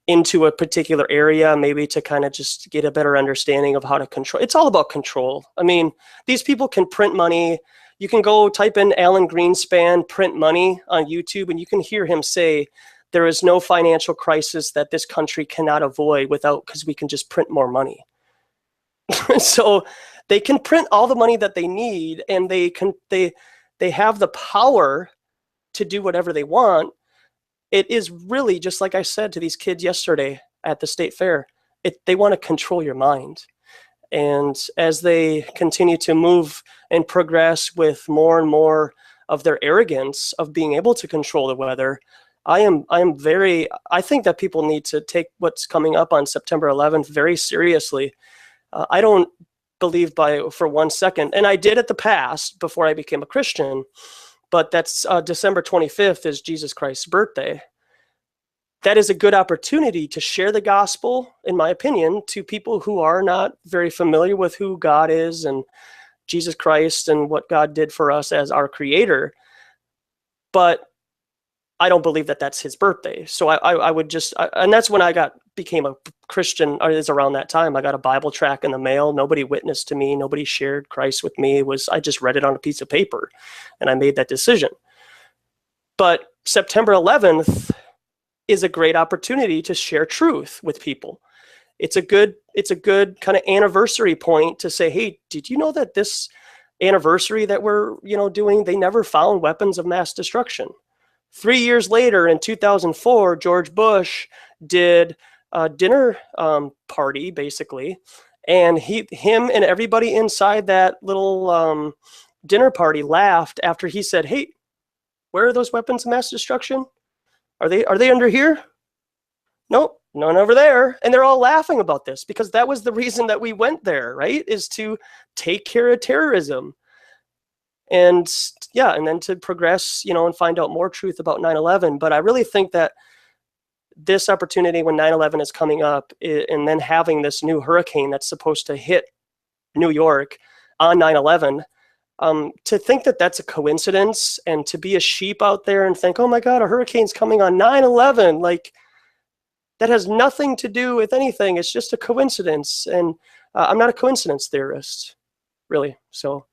into a particular area, maybe to kind of just get a better understanding of how to control. It's all about control. I mean, these people can print money. You can go type in Alan Greenspan print money on YouTube, and you can hear him say, there is no financial crisis that this country cannot avoid because we can just print more money. So they can print all the money that they need, and they have the power to do whatever they want. It is really, just like I said to these kids yesterday at the state fair, they want to control your mind. And as they continue to move and progress with more and more of their arrogance of being able to control the weather, I think that people need to take what's coming up on September 11th very seriously. I don't believe for 1 second, and I did at the past before I became a Christian, but that's December 25th is Jesus Christ's birthday. That is a good opportunity to share the gospel, in my opinion, to people who are not very familiar with who God is and Jesus Christ and what God did for us as our creator. But I don't believe that that's his birthday. So I would just, and that's when I became a Christian, or is around that time. I got a Bible tract in the mail. Nobody witnessed to me. Nobody shared Christ with me. I just read it on a piece of paper, and I made that decision. But September 11th is a great opportunity to share truth with people. It's a good kind of anniversary point to say, hey, did you know that this anniversary that we're doing, they never found weapons of mass destruction? 3 years later, in 2004, George Bush did a dinner party, basically, and him and everybody inside that little dinner party laughed after he said, "Hey, where are those weapons of mass destruction? Are they under here? Nope, none over there." And they're all laughing about this because that was the reason that we went there, right? Is to take care of terrorism. And yeah, and then to progress, and find out more truth about 9/11. But I really think that this opportunity when 9/11 is coming up, and then having this new hurricane that's supposed to hit New York on 9/11, to think that that's a coincidence, and to be a sheep out there and think, oh my God, a hurricane's coming on 9/11, like that has nothing to do with anything. It's just a coincidence. And I'm not a coincidence theorist, really. So.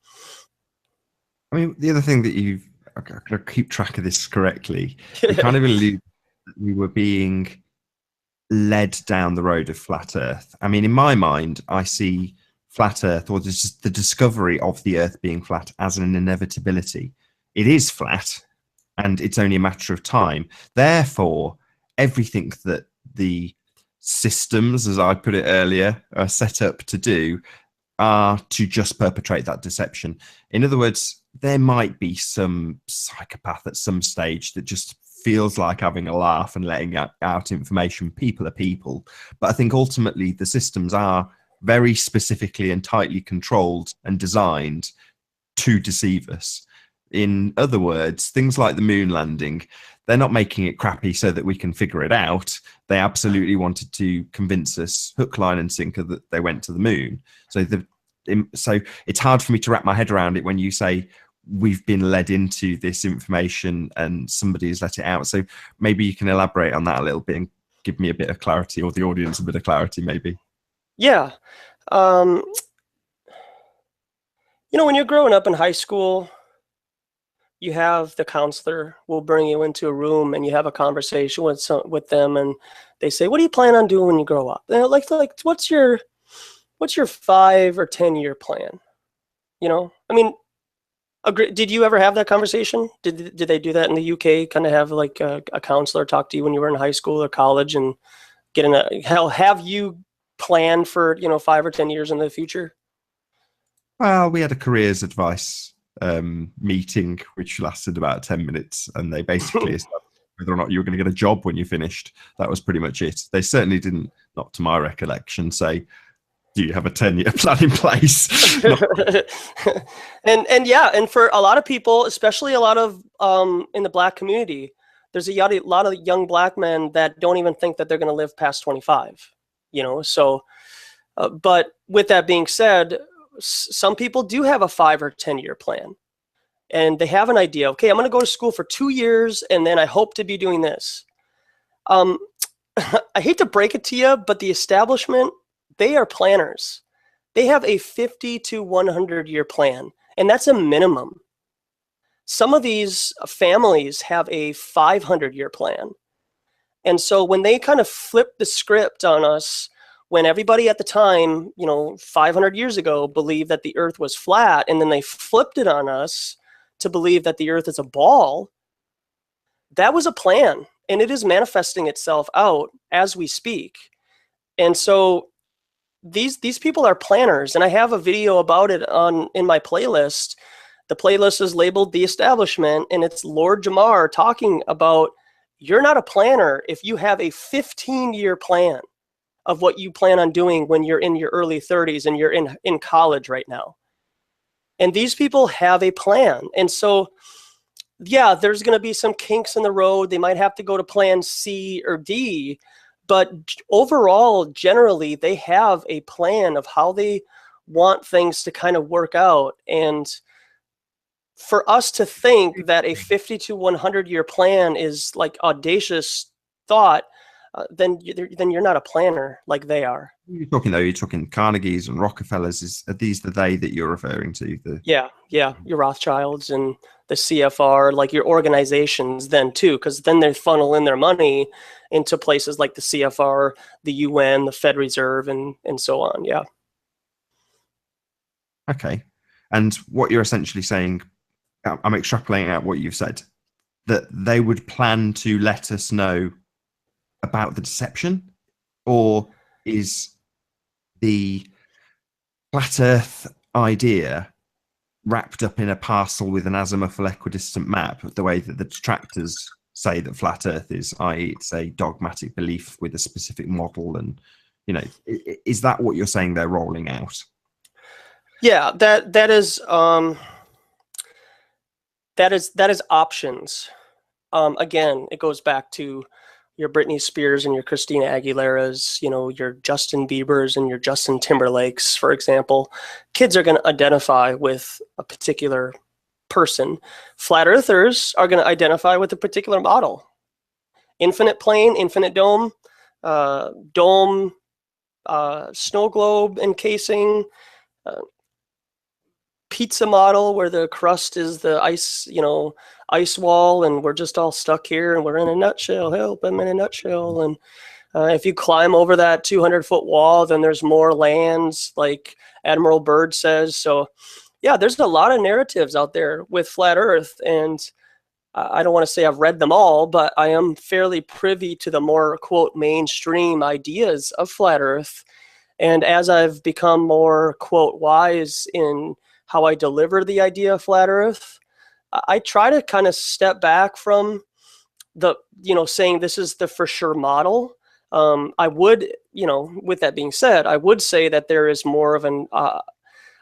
I mean, the other thing that I've got to keep track of this correctly, you kind of allude that we were being led down the road of flat Earth. I mean, in my mind, I see flat Earth, or just the discovery of the Earth being flat, as an inevitability. It is flat, and it's only a matter of time. Therefore, everything that the systems, as I put it earlier, are set up to do are to just perpetrate that deception. In other words, there might be some psychopath at some stage that just feels like having a laugh and letting out information. People are people. But I think ultimately the systems are very specifically and tightly controlled and designed to deceive us. In other words, things like the moon landing, they're not making it crappy so that we can figure it out. They absolutely wanted to convince us, hook, line, and sinker, that they went to the moon. So it's hard for me to wrap my head around it when you say we've been led into this information and somebody has let it out. So maybe you can elaborate on that a little bit and give me a bit of clarity, or the audience a bit of clarity, maybe. Yeah. When you're growing up in high school, you have the counselor will bring you into a room and you have a conversation with them, and they say, "What do you plan on doing when you grow up?" And like what's your 5 or 10-year plan? I mean, did you ever have that conversation? Did they do that in the UK? Kind of have like a counselor talk to you when you were in high school or college and have you planned for 5 or 10 years in the future? Well, we had a careers advice meeting which lasted about 10 minutes, and they basically established whether or not you were going to get a job when you finished. That was pretty much it. They certainly didn't, not to my recollection, say, do you have a 10-year plan in place? and for a lot of people, especially a lot of in the Black community, there's a lot of young Black men that don't even think that they're going to live past 25. So but with that being said, some people do have a 5 or 10-year plan, and they have an idea. Okay, I'm going to go to school for 2 years, and then I hope to be doing this. I hate to break it to you, but the establishment, they are planners. They have a 50 to 100-year plan, and that's a minimum. Some of these families have a 500-year plan. And so when they kind of flip the script on us, when everybody at the time, 500 years ago, believed that the earth was flat, and then they flipped it on us to believe that the earth is a ball, that was a plan, and it is manifesting itself out as we speak. And so these people are planners, and I have a video about it in my playlist. The playlist is labeled The Establishment, and it's Lord Jamar talking about, you're not a planner if you have a 15-year plan of what you plan on doing when you're in your early 30s and you're in college right now. And these people have a plan. And so, yeah, there's going to be some kinks in the road. They might have to go to plan C or D, but overall, generally, they have a plan of how they want things to kind of work out. And for us to think that a 50 to 100-year plan is like audacious thought, then you're not a planner like they are. You're talking Carnegie's and Rockefellers. Are these the they that you're referring to? Yeah, your Rothschilds and the CFR, like your organizations then too, because then they funnel in their money into places like the CFR, the UN, the Fed Reserve, and so on. Yeah. Okay. And what you're essentially saying, I'm extrapolating out what you've said, that they would plan to let us know about the deception, or is the flat earth idea wrapped up in a parcel with an azimuthal equidistant map, the way that the detractors say that flat earth is, i.e. it's a dogmatic belief with a specific model? And is that what you're saying they're rolling out? Yeah, that is options. Again, it goes back to your Britney Spears and your Christina Aguileras, your Justin Biebers and your Justin Timberlakes, for example. Kids are going to identify with a particular person. Flat earthers are going to identify with a particular model. Infinite plane, infinite dome, snow globe encasing, pizza model where the crust is the ice, ice wall, and we're just all stuck here and we're in a nutshell. Help, I'm in a nutshell. And if you climb over that 200-foot wall, then there's more lands, like Admiral Byrd says. So yeah, there's a lot of narratives out there with flat earth, and I don't want to say I've read them all, but I am fairly privy to the more, quote, mainstream ideas of flat earth. And as I've become more, quote, wise in how I deliver the idea of flat Earth, I try to kind of step back from the, saying this is the for sure model. I would, with that being said, I would say that there is more of an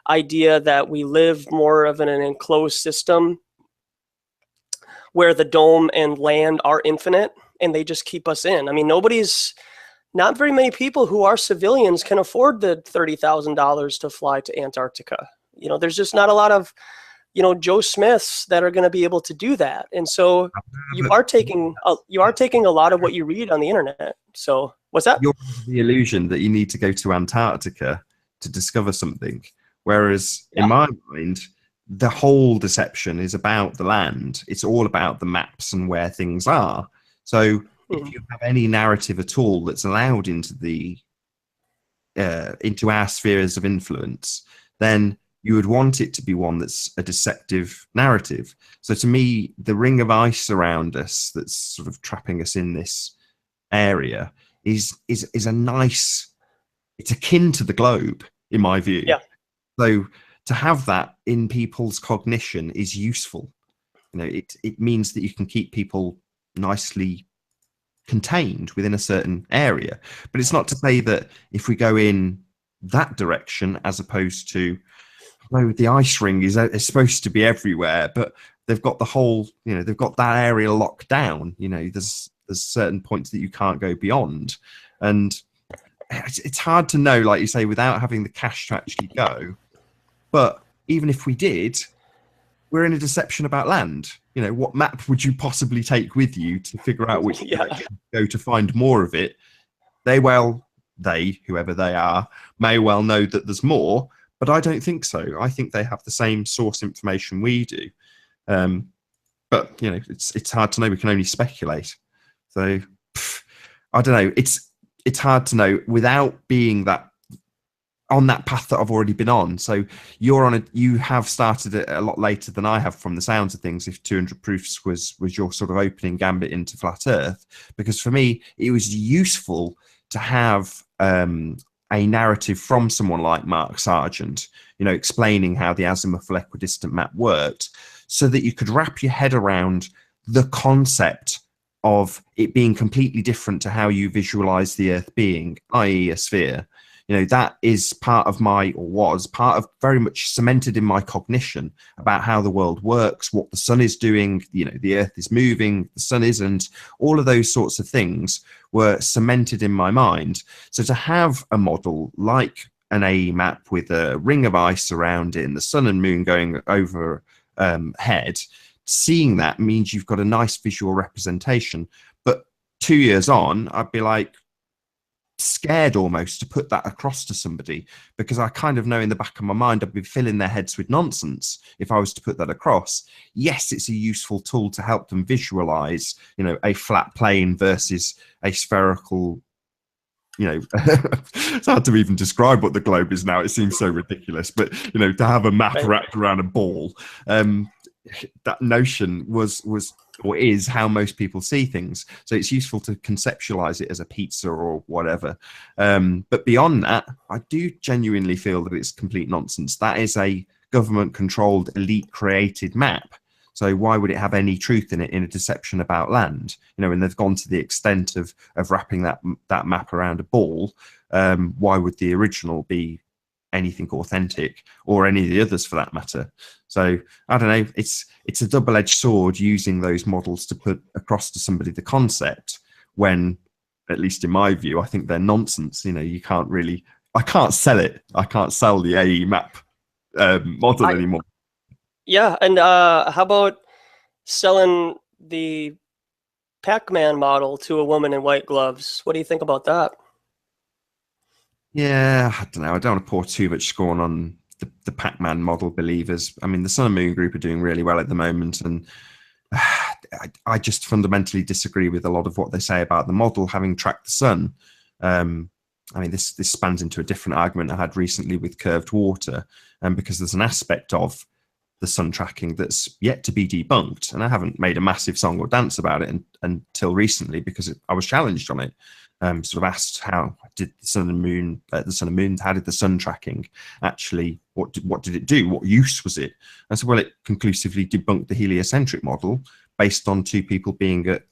idea that we live more of in an enclosed system where the dome and land are infinite and they just keep us in. I mean, not very many people who are civilians can afford the $30,000 to fly to Antarctica. There's just not a lot of, Joe Smiths that are going to be able to do that. And so you are taking a lot of what you read on the internet. So what's that? You're under the illusion that you need to go to Antarctica to discover something. Whereas in my mind, the whole deception is about the land. It's all about the maps and where things are. So if you have any narrative at all that's allowed into our spheres of influence, then you would want it to be one that's a deceptive narrative. So to me, the ring of ice around us that's sort of trapping us in this area is a nice, it's akin to the globe in my view. Yeah. So to have that in people's cognition is useful. It means that you can keep people nicely contained within a certain area. But it's not to say that if we go in that direction, as opposed to, the ice ring is supposed to be everywhere, but they've got the whole, they've got that area locked down. There's certain points that you can't go beyond, and it's hard to know, like you say, without having the cash to actually go. But even if we did, we're in a deception about land. What map would you possibly take with you to figure out which direction to go to find more of it? Whoever they are, may well know that there's more, but I don't think so. I think they have the same source information we do. But it's hard to know. We can only speculate. So I don't know. It's hard to know without being on that path that I've already been on. So you have started it a lot later than I have, from the sounds of things, if 200 Proofs was your sort of opening gambit into flat Earth. Because for me, it was useful to have a narrative from someone like Mark Sargent, explaining how the azimuthal equidistant map worked, so that you could wrap your head around the concept of it being completely different to how you visualize the Earth being, i.e. a sphere. That is was part of very much cemented in my cognition about how the world works, what the sun is doing, the Earth is moving, the sun isn't. All of those sorts of things were cemented in my mind. So to have a model like an AE map with a ring of ice around it and the sun and moon going overhead, seeing that means you've got a nice visual representation. But 2 years on, I'd be like, scared almost to put that across to somebody, because I kind of know in the back of my mind I'd be filling their heads with nonsense if I was to put that across. Yes, it's a useful tool to help them visualize, a flat plane versus a spherical, it's hard to even describe what the globe is now. It seems so ridiculous, but to have a map wrapped around a ball, that notion was or is how most people see things. So it's useful to conceptualize it as a pizza or whatever. But beyond that, I do genuinely feel that it's complete nonsense. That is a government-controlled, elite-created map. So why would it have any truth in it, in a deception about land? And they've gone to the extent of wrapping that map around a ball. Why would the original be anything authentic, or any of the others for that matter? So I don't know, it's a double-edged sword using those models to put across to somebody the concept, when, at least in my view, I think they're nonsense. You can't really, I can't sell it. I can't sell the AE map model anymore. Yeah, and how about selling the Pac-Man model to a woman in white gloves? What do you think about that? Yeah, I don't know. I don't want to pour too much scorn on the Pac-Man model believers. I mean, the Sun and Moon Group are doing really well at the moment, and I just fundamentally disagree with a lot of what they say about the model having tracked the sun. I mean, this spans into a different argument I had recently with curved water, because there's an aspect of the sun tracking that's yet to be debunked. And I haven't made a massive song or dance about it until recently, because I was challenged on it. Sort of asked, how did the sun and moon, how did the sun tracking actually, what did it do? What use was it? I said, well, it conclusively debunked the heliocentric model based on two people being at,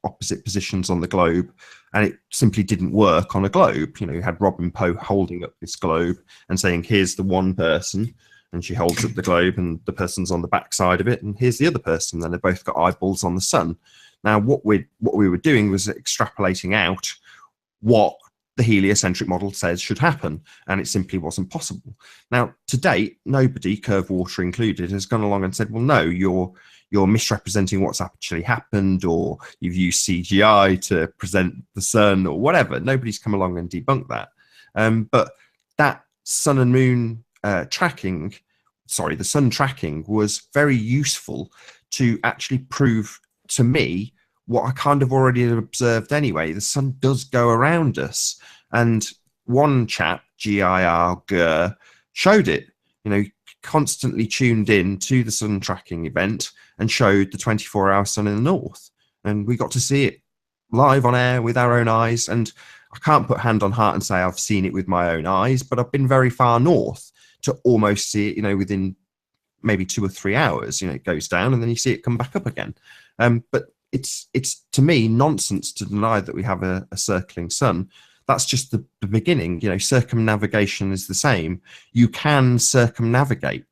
opposite positions on the globe, and it simply didn't work on a globe. You had Robin Poe holding up this globe and saying, here's the one person, and she holds up the globe and the person's on the back side of it, and here's the other person, and they've both got eyeballs on the sun. Now, what we were doing was extrapolating out what the heliocentric model says should happen, and it simply wasn't possible. Now, to date, nobody, Curve Water included, has gone along and said, well, no, you're misrepresenting what's actually happened, or you've used CGI to present the sun, or whatever. Nobody's come along and debunked that. But that sun and moon tracking, the sun tracking was very useful to actually prove to me what I kind of already had observed anyway. The sun does go around us. And one chap, GIR, showed it, constantly tuned in to the sun tracking event and showed the 24-hour sun in the north. And we got to see it live on air with our own eyes. And I can't put hand on heart and say I've seen it with my own eyes, but I've been very far north to almost see it, within maybe 2 or 3 hours. It goes down and then you see it come back up again. But it's to me nonsense to deny that we have a circling sun. That's just the beginning. Circumnavigation is the same. You can circumnavigate.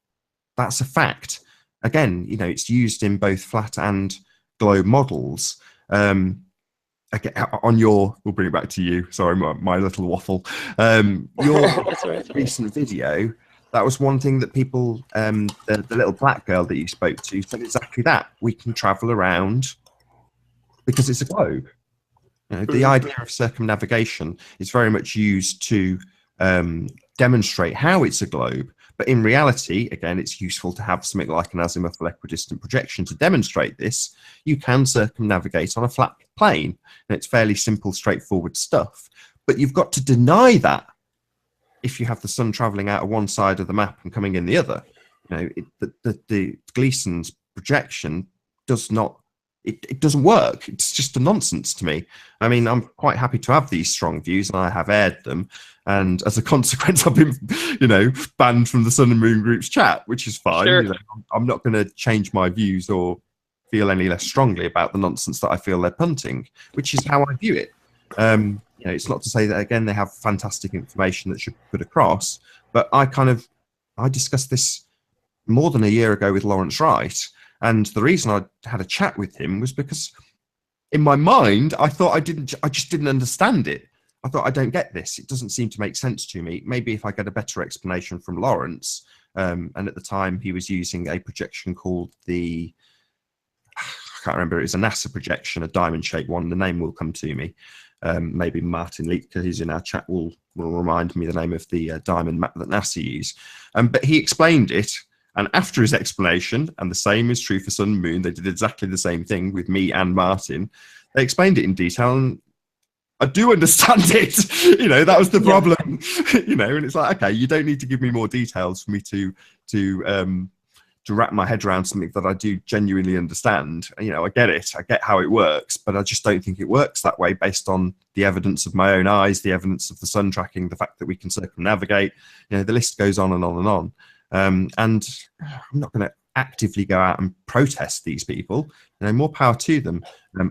That's a fact. Again, it's used in both flat and globe models. Again, we'll bring it back to you. Sorry, my little waffle. Your recent video, that was one thing that people, the little black girl that you spoke to, said exactly that. We can travel around because it's a globe. The idea of circumnavigation is very much used to demonstrate how it's a globe. But in reality, again, it's useful to have something like an azimuthal equidistant projection to demonstrate this. You can circumnavigate on a flat plane, and it's fairly simple, straightforward stuff. But you've got to deny that if you have the sun traveling out of one side of the map and coming in the other. The Gleason's projection does not, it doesn't work. It's just a nonsense to me. I mean, I'm quite happy to have these strong views, and I have aired them. And as a consequence, I've been, banned from the Sun and Moon Group's chat, which is fine. Sure. I'm not going to change my views or feel any less strongly about the nonsense that I feel they're punting, which is how I view it. It's not to say that, again, they have fantastic information that should be put across, but I discussed this more than a year ago with Lawrence Wright. And the reason I had a chat with him was because in my mind, I thought I just didn't understand it. I thought, I don't get this. It doesn't seem to make sense to me. Maybe if I get a better explanation from Lawrence, and at the time he was using a projection called I can't remember, it was a NASA projection, a diamond-shaped one. The name will come to me. Maybe Martin Leitker, who's in our chat, will remind me the name of the diamond map that NASA use. But he explained it. And after his explanation, and the same is true for Sun and Moon, they did exactly the same thing with me and Martin. They explained it in detail, and I do understand it. That was the problem. And it's like, okay, you don't need to give me more details for me to wrap my head around something that I do genuinely understand. I get it. I get how it works, but I just don't think it works that way based on the evidence of my own eyes, the evidence of the sun tracking, the fact that we can circumnavigate. The list goes on and on and on. And I'm not going to actively go out and protest these people. More power to them.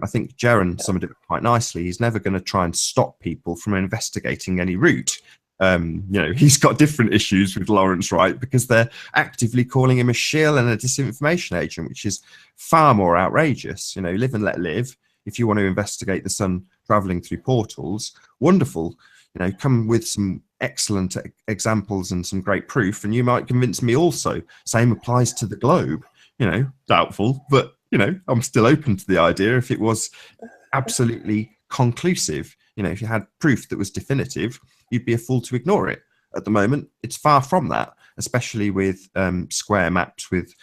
I think Jaron summed it quite nicely. He's never going to try and stop people from investigating any route. He's got different issues with Lawrence Wright because they're actively calling him a shill and a disinformation agent, which is far more outrageous. Live and let live. If you want to investigate the sun traveling through portals, wonderful. Come with some excellent examples and some great proof, and you might convince me also. Same applies to the globe. Doubtful, but I'm still open to the idea if it was absolutely conclusive. If you had proof that was definitive, you'd be a fool to ignore it. At the moment, it's far from that, especially with square maps with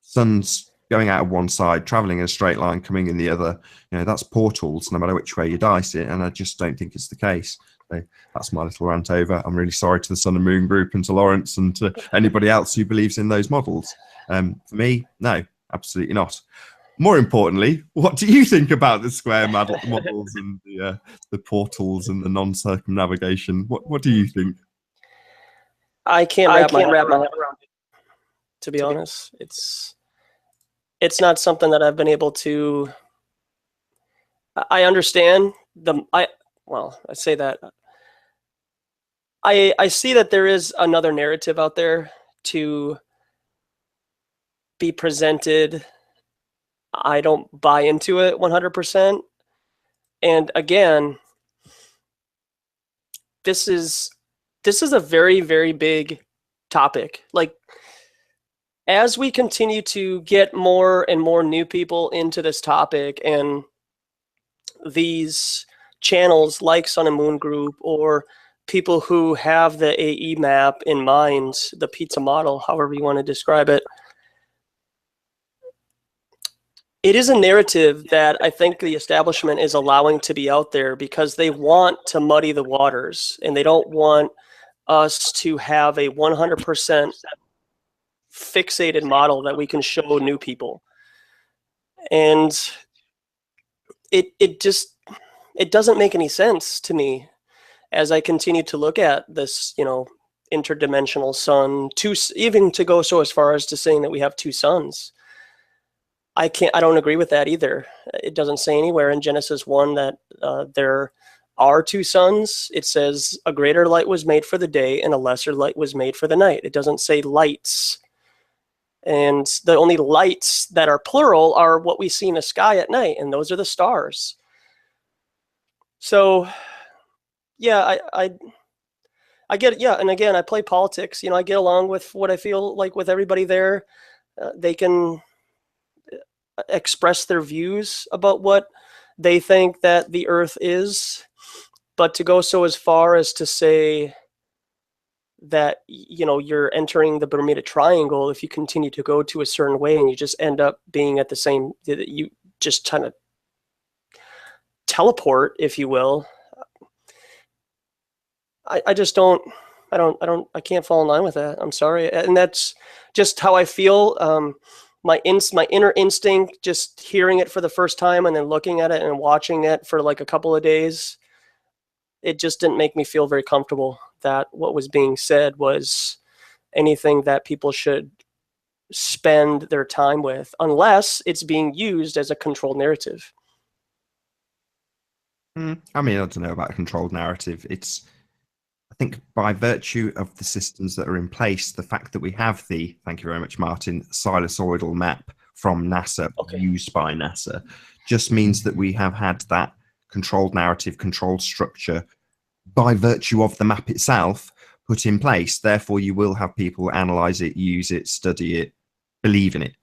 suns going out of one side, traveling in a straight line, coming in the other. That's portals, no matter which way you dice it, and I just don't think it's the case. So that's my little rant over. I'm really sorry to the Sun and Moon Group and to Lawrence and to anybody else who believes in those models. For me, no, absolutely not. More importantly, what do you think about the square models and the portals and the non-circumnavigation? What do you think? I can't wrap my head around it, to be honest. It's not something that I've been able to. I understand I say that. I see that there is another narrative out there to be presented. I don't buy into it 100%. And again, this is a very, very big topic. Like, as we continue to get more and more new people into this topic, and these channels like Sun and Moon Group, or people who have the AE map in mind, the pizza model, however you want to describe it, it is a narrative that I think the establishment is allowing to be out there because they want to muddy the waters, and they don't want us to have a 100% fixated model that we can show new people. And it doesn't make any sense to me as I continue to look at this, interdimensional sun, even to go so as far as to saying that we have two suns. I don't agree with that either. It doesn't say anywhere in Genesis 1 that there are two suns. It says a greater light was made for the day and a lesser light was made for the night. It doesn't say lights. And the only lights that are plural are what we see in the sky at night, and those are the stars. So, yeah, I get it. Yeah, and again, I play politics. I get along with what I feel like with everybody there. They can express their views about what they think that the Earth is, but to go so as far as to say that you're entering the Bermuda Triangle if you continue to go to a certain way, and you just end up being at the same, you just kind of teleport, if you will. I just don't. I can't fall in line with that. I'm sorry, and that's just how I feel. My inner instinct, just hearing it for the first time and then looking at it and watching it for like a couple of days, it just didn't make me feel very comfortable that what was being said was anything that people should spend their time with, unless it's being used as a controlled narrative. I mean, I don't know about a controlled narrative. I think by virtue of the systems that are in place, the fact that we have thank you very much, Martin, sinusoidal map from NASA, used by NASA, just means that we have had that controlled narrative, controlled structure by virtue of the map itself put in place. Therefore, you will have people analyze it, use it, study it, believe in it.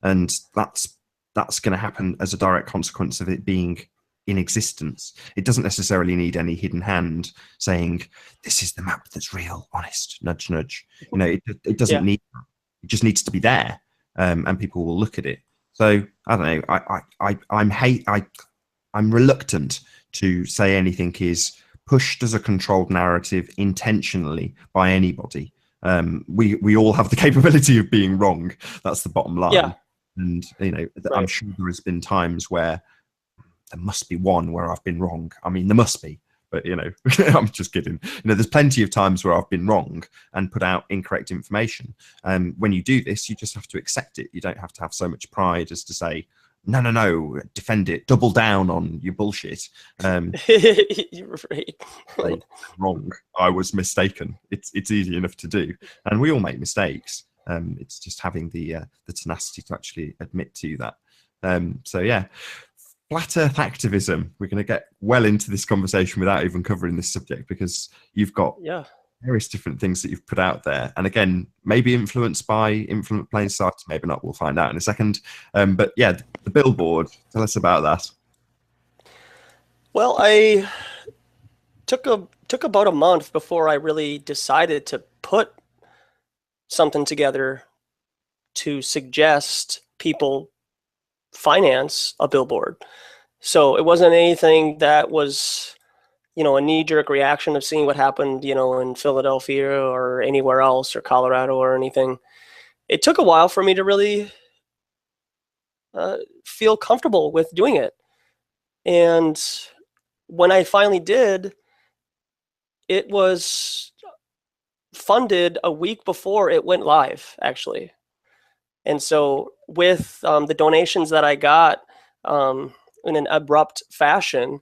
And that's going to happen as a direct consequence of it being in existence. It doesn't necessarily need any hidden hand saying, this is the map that's real, honest, nudge, nudge. It doesn't need that. It just needs to be there, and people will look at it. So I don't know. I'm reluctant to say anything is pushed as a controlled narrative intentionally by anybody. We all have the capability of being wrong. That's the bottom line. Yeah. And right. I'm sure there has been times where there must be one where I've been wrong. I mean, there must be, but I'm just kidding. There's plenty of times where I've been wrong and put out incorrect information. When you do this, you just have to accept it. You don't have to have so much pride as to say, no, defend it, double down on your bullshit. You're right. Like, wrong. I was mistaken. It's easy enough to do, and we all make mistakes. It's just having the tenacity to actually admit to that. So yeah. Flat Earth activism. We're going to get well into this conversation without even covering this subject, because you've got various different things that you've put out there. And again, maybe influenced by Infinite Plane Sight, maybe not. We'll find out in a second. But yeah, the billboard. Tell us about that. Well, I took about a month before I really decided to put something together to suggest people finance a billboard. So it wasn't anything that was, a knee-jerk reaction of seeing what happened, in Philadelphia or anywhere else, or Colorado or anything. It took a while for me to really feel comfortable with doing it. And when I finally did, it was funded a week before it went live, actually. And so with the donations that I got in an abrupt fashion,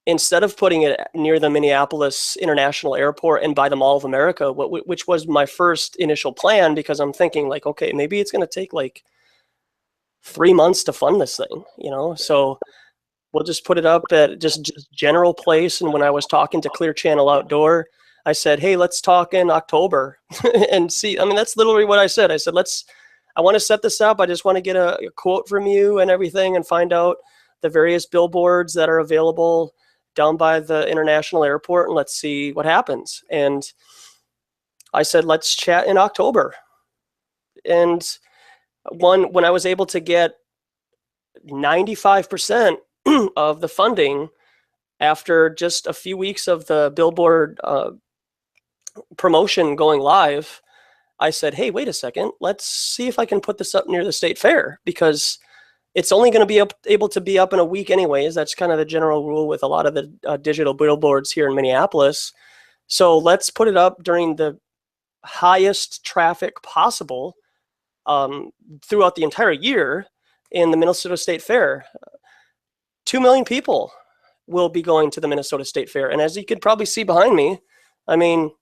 instead of putting it near the Minneapolis International Airport and by the Mall of America, which was my first initial plan, because I'm thinking like, okay, maybe it's going to take like 3 months to fund this thing, so we'll just put it up at just general place. And when I was talking to Clear Channel Outdoor, I said, hey, let's talk in October and see. I mean, that's literally what I said. I said, I want to set this up. I just want to get a quote from you and everything and find out the various billboards that are available down by the international airport, and let's see what happens. And I said, let's chat in October. And when I was able to get 95% of the funding after just a few weeks of the billboard promotion going live, I said, hey, wait a second, let's see if I can put this up near the state fair, because it's only going to be able to be up in a week anyways. That's kind of the general rule with a lot of the digital billboards here in Minneapolis. So let's put it up during the highest traffic possible throughout the entire year in the Minnesota State Fair. 2 million people will be going to the Minnesota State Fair. And as you could probably see behind me, I mean,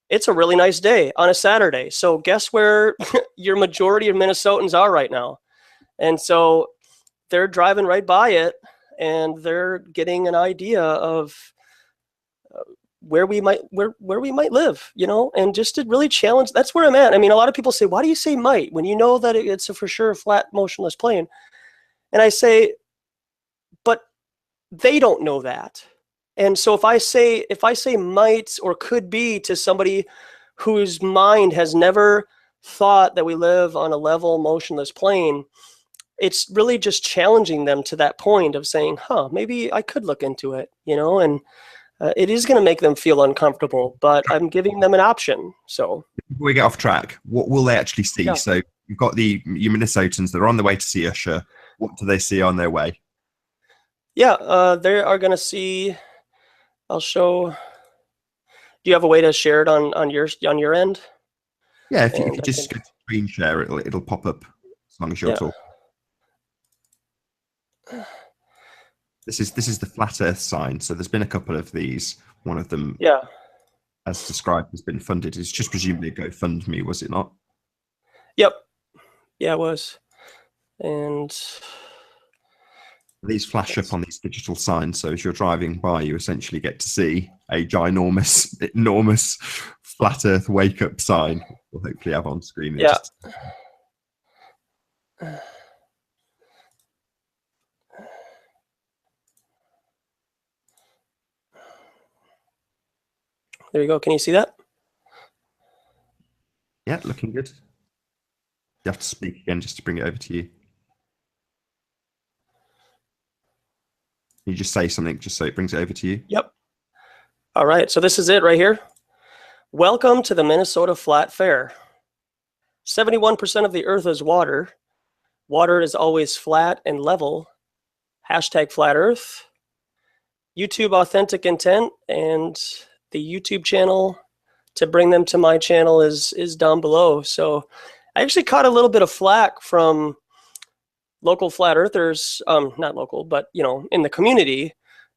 it's a really nice day on a Saturday. So guess where your majority of Minnesotans are right now? And so they're driving right by it, and they're getting an idea of where we might live, and just to really challenge. That's where I'm at. I mean, a lot of people say, why do you say might when you know that it's a for sure flat, motionless plane? And I say, but they don't know that. And so if I say might or could be to somebody whose mind has never thought that we live on a level, motionless plane, it's really just challenging them to that point of saying, maybe I could look into it, and it is going to make them feel uncomfortable, but I'm giving them an option. So before we get off track, what will they actually see? Yeah. So you've got your Minnesotans that are on the way to see Usher. What do they see on their way? Yeah, they are going to see. I'll show. Do you have a way to share it on your end? Yeah, if you just go to screen share, it'll pop up as long as you're talking. This is the flat Earth sign. So there's been a couple of these. One of them, as described, has been funded. It's just presumably a GoFundMe, was it not? Yep. Yeah, it was. And these flash up on these digital signs. So as you're driving by, you essentially get to see a ginormous, enormous flat Earth wake up sign. We'll hopefully have on screen. Yeah. There you go. Can you see that? Yeah, looking good. You have to speak again just to bring it over to you. You just say something just so it brings it over to you. Yep. All right. So this is it right here. Welcome to the Minnesota Flat Fair. 71% of the earth is water. Water is always flat and level. Hashtag flat earth. YouTube authentic intent, and the YouTube channel to bring them to my channel is down below. So I actually caught a little bit of flack from local flat earthers, not local, but in the community,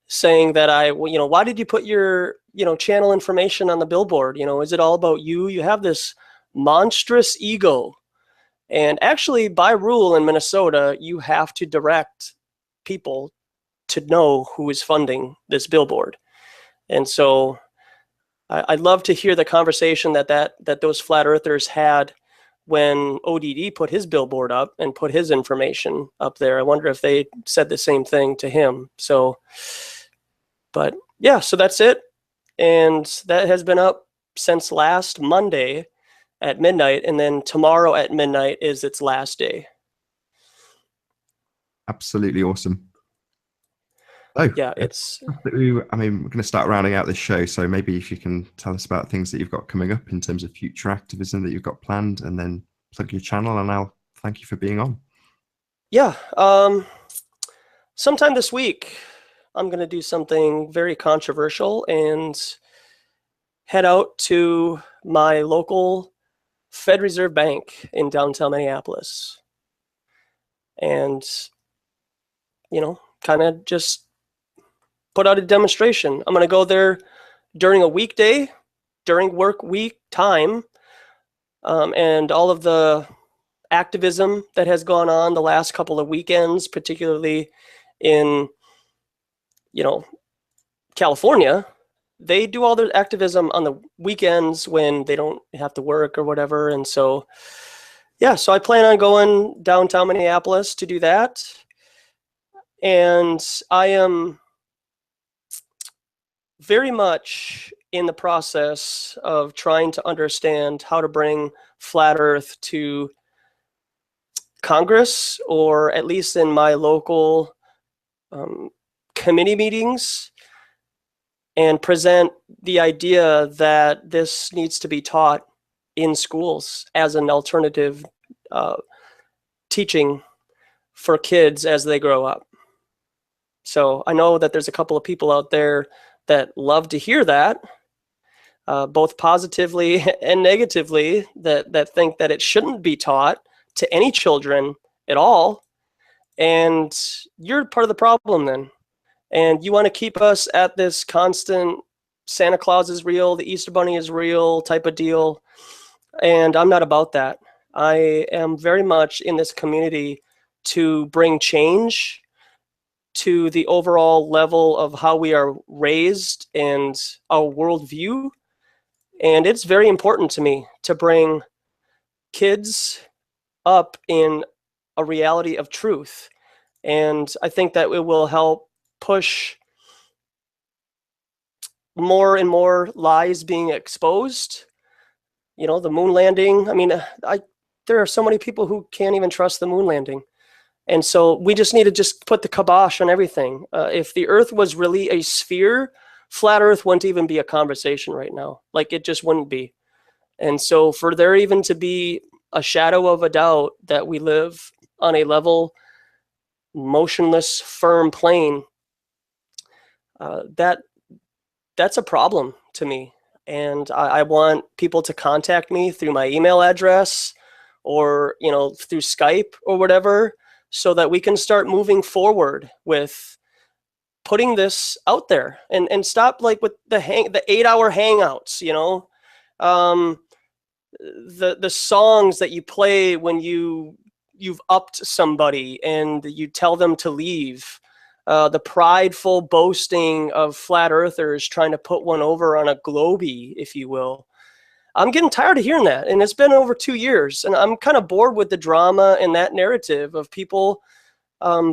saying that why did you put your channel information on the billboard? Is it all about you? You have this monstrous ego. And actually, by rule in Minnesota, you have to direct people to know who is funding this billboard. And so I'd love to hear the conversation that those flat earthers had when ODD put his billboard up and put his information up there. I wonder if they said the same thing to him. So, but yeah, so that's it. And that has been up since last Monday at midnight. And then tomorrow at midnight is its last day. Absolutely awesome. Oh, Yeah, it's I mean, we're going to start rounding out this show, so maybe if you can tell us about things that you've got coming up in terms of future activism that you've got planned, and then plug your channel, and I'll thank you for being on. yeah. Sometime this week, I'm going to do something very controversial and head out to my local Fed Reserve Bank in downtown Minneapolis. And, kind of just put out a demonstration. I'm going to go there during a weekday, during work week time, and all of the activism that has gone on the last couple of weekends, particularly in, California. They do all their activism on the weekends when they don't have to work or whatever. And so, yeah, so I plan on going downtown Minneapolis to do that. And I am very much in the process of trying to understand how to bring flat Earth to Congress, or at least in my local committee meetings, and present the idea that this needs to be taught in schools as an alternative teaching for kids as they grow up. So I know that there's a couple of people out there that love to hear that, both positively and negatively, that think that it shouldn't be taught to any children at all. And you're part of the problem then. And you want to keep us at this constant Santa Claus is real, the Easter Bunny is real type of deal. And I'm not about that. I am very much in this community to bring change to the overall level of how we are raised and our worldview. And it's very important to me to bring kids up in a reality of truth. And I think that it will help push more and more lies being exposed. The moon landing. I mean, there are so many people who can't even trust the moon landing. And so we just need to just put the kibosh on everything. If the Earth was really a sphere, flat Earth wouldn't even be a conversation right now. Like, it just wouldn't be. And so for there even to be a shadow of a doubt that we live on a level, motionless, firm plane, that's a problem to me. And I want people to contact me through my email address, or through Skype or whatever, so that we can start moving forward with putting this out there, and stop like with the 8-hour hangouts. The songs that you play when you've upped somebody and you tell them to leave. The prideful boasting of flat earthers trying to put one over on a globie, if you will. I'm getting tired of hearing that. And it's been over 2 years. And I'm kind of bored with the drama and that narrative of people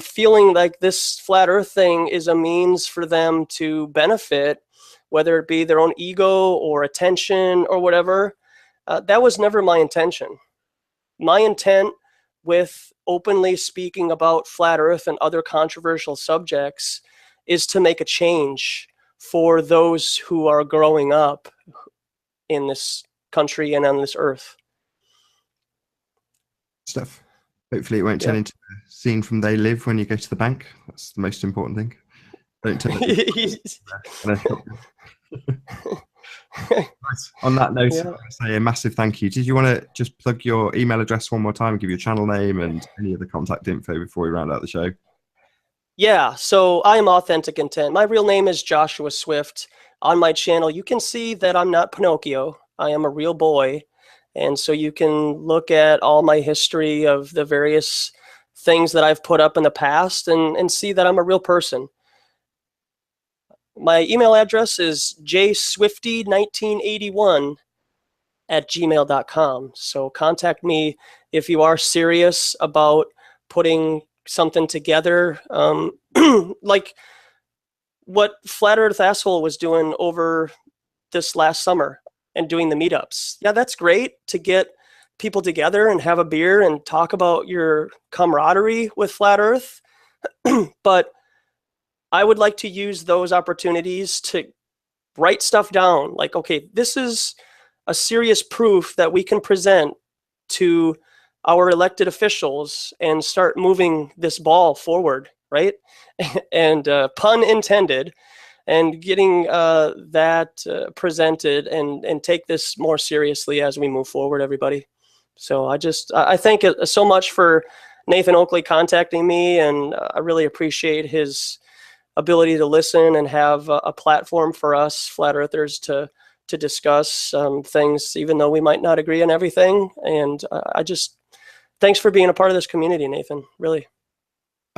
feeling like this flat earth thing is a means for them to benefit, whether it be their own ego or attention or whatever. That was never my intention. My intent with openly speaking about flat earth and other controversial subjects is to make a change for those who are growing up in this country and on this earth. Stuff. Hopefully it won't turn into a scene from They Live when you go to the bank. That's the most important thing. Don't turn it On that note, I want to say a massive thank you. Did you want to just plug your email address one more time, give your channel name and any other contact info before we round out the show? Yeah, so I am Authentic Intent. My real name is Joshua Swift. On my channel, you can see that I'm not Pinocchio. I am a real boy. And so you can look at all my history of the various things that I've put up in the past and see that I'm a real person. My email address is jswifty1981@gmail.com. So contact me if you are serious about putting something together, like what Flat Earth Asshole was doing over this last summer and doing the meetups. Yeah, that's great to get people together and have a beer and talk about your camaraderie with Flat Earth. But I would like to use those opportunities to write stuff down. Like, okay, this is a serious proof that we can present to our elected officials and start moving this ball forward, right? And pun intended, and getting that presented and take this more seriously as we move forward, everybody. So I thank so much for Nathan Oakley contacting me, and I really appreciate his ability to listen and have a platform for us flat earthers to discuss things, even though we might not agree on everything. And thanks for being a part of this community, Nathan, really.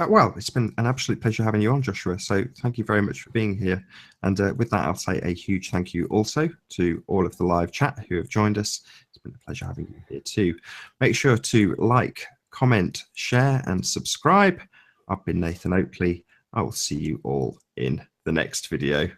Well, it's been an absolute pleasure having you on, Joshua. So thank you very much for being here. And with that, I'll say a huge thank you also to all of the live chat who have joined us. It's been a pleasure having you here too. Make sure to like, comment, share, and subscribe. I've been Nathan Oakley. I will see you all in the next video.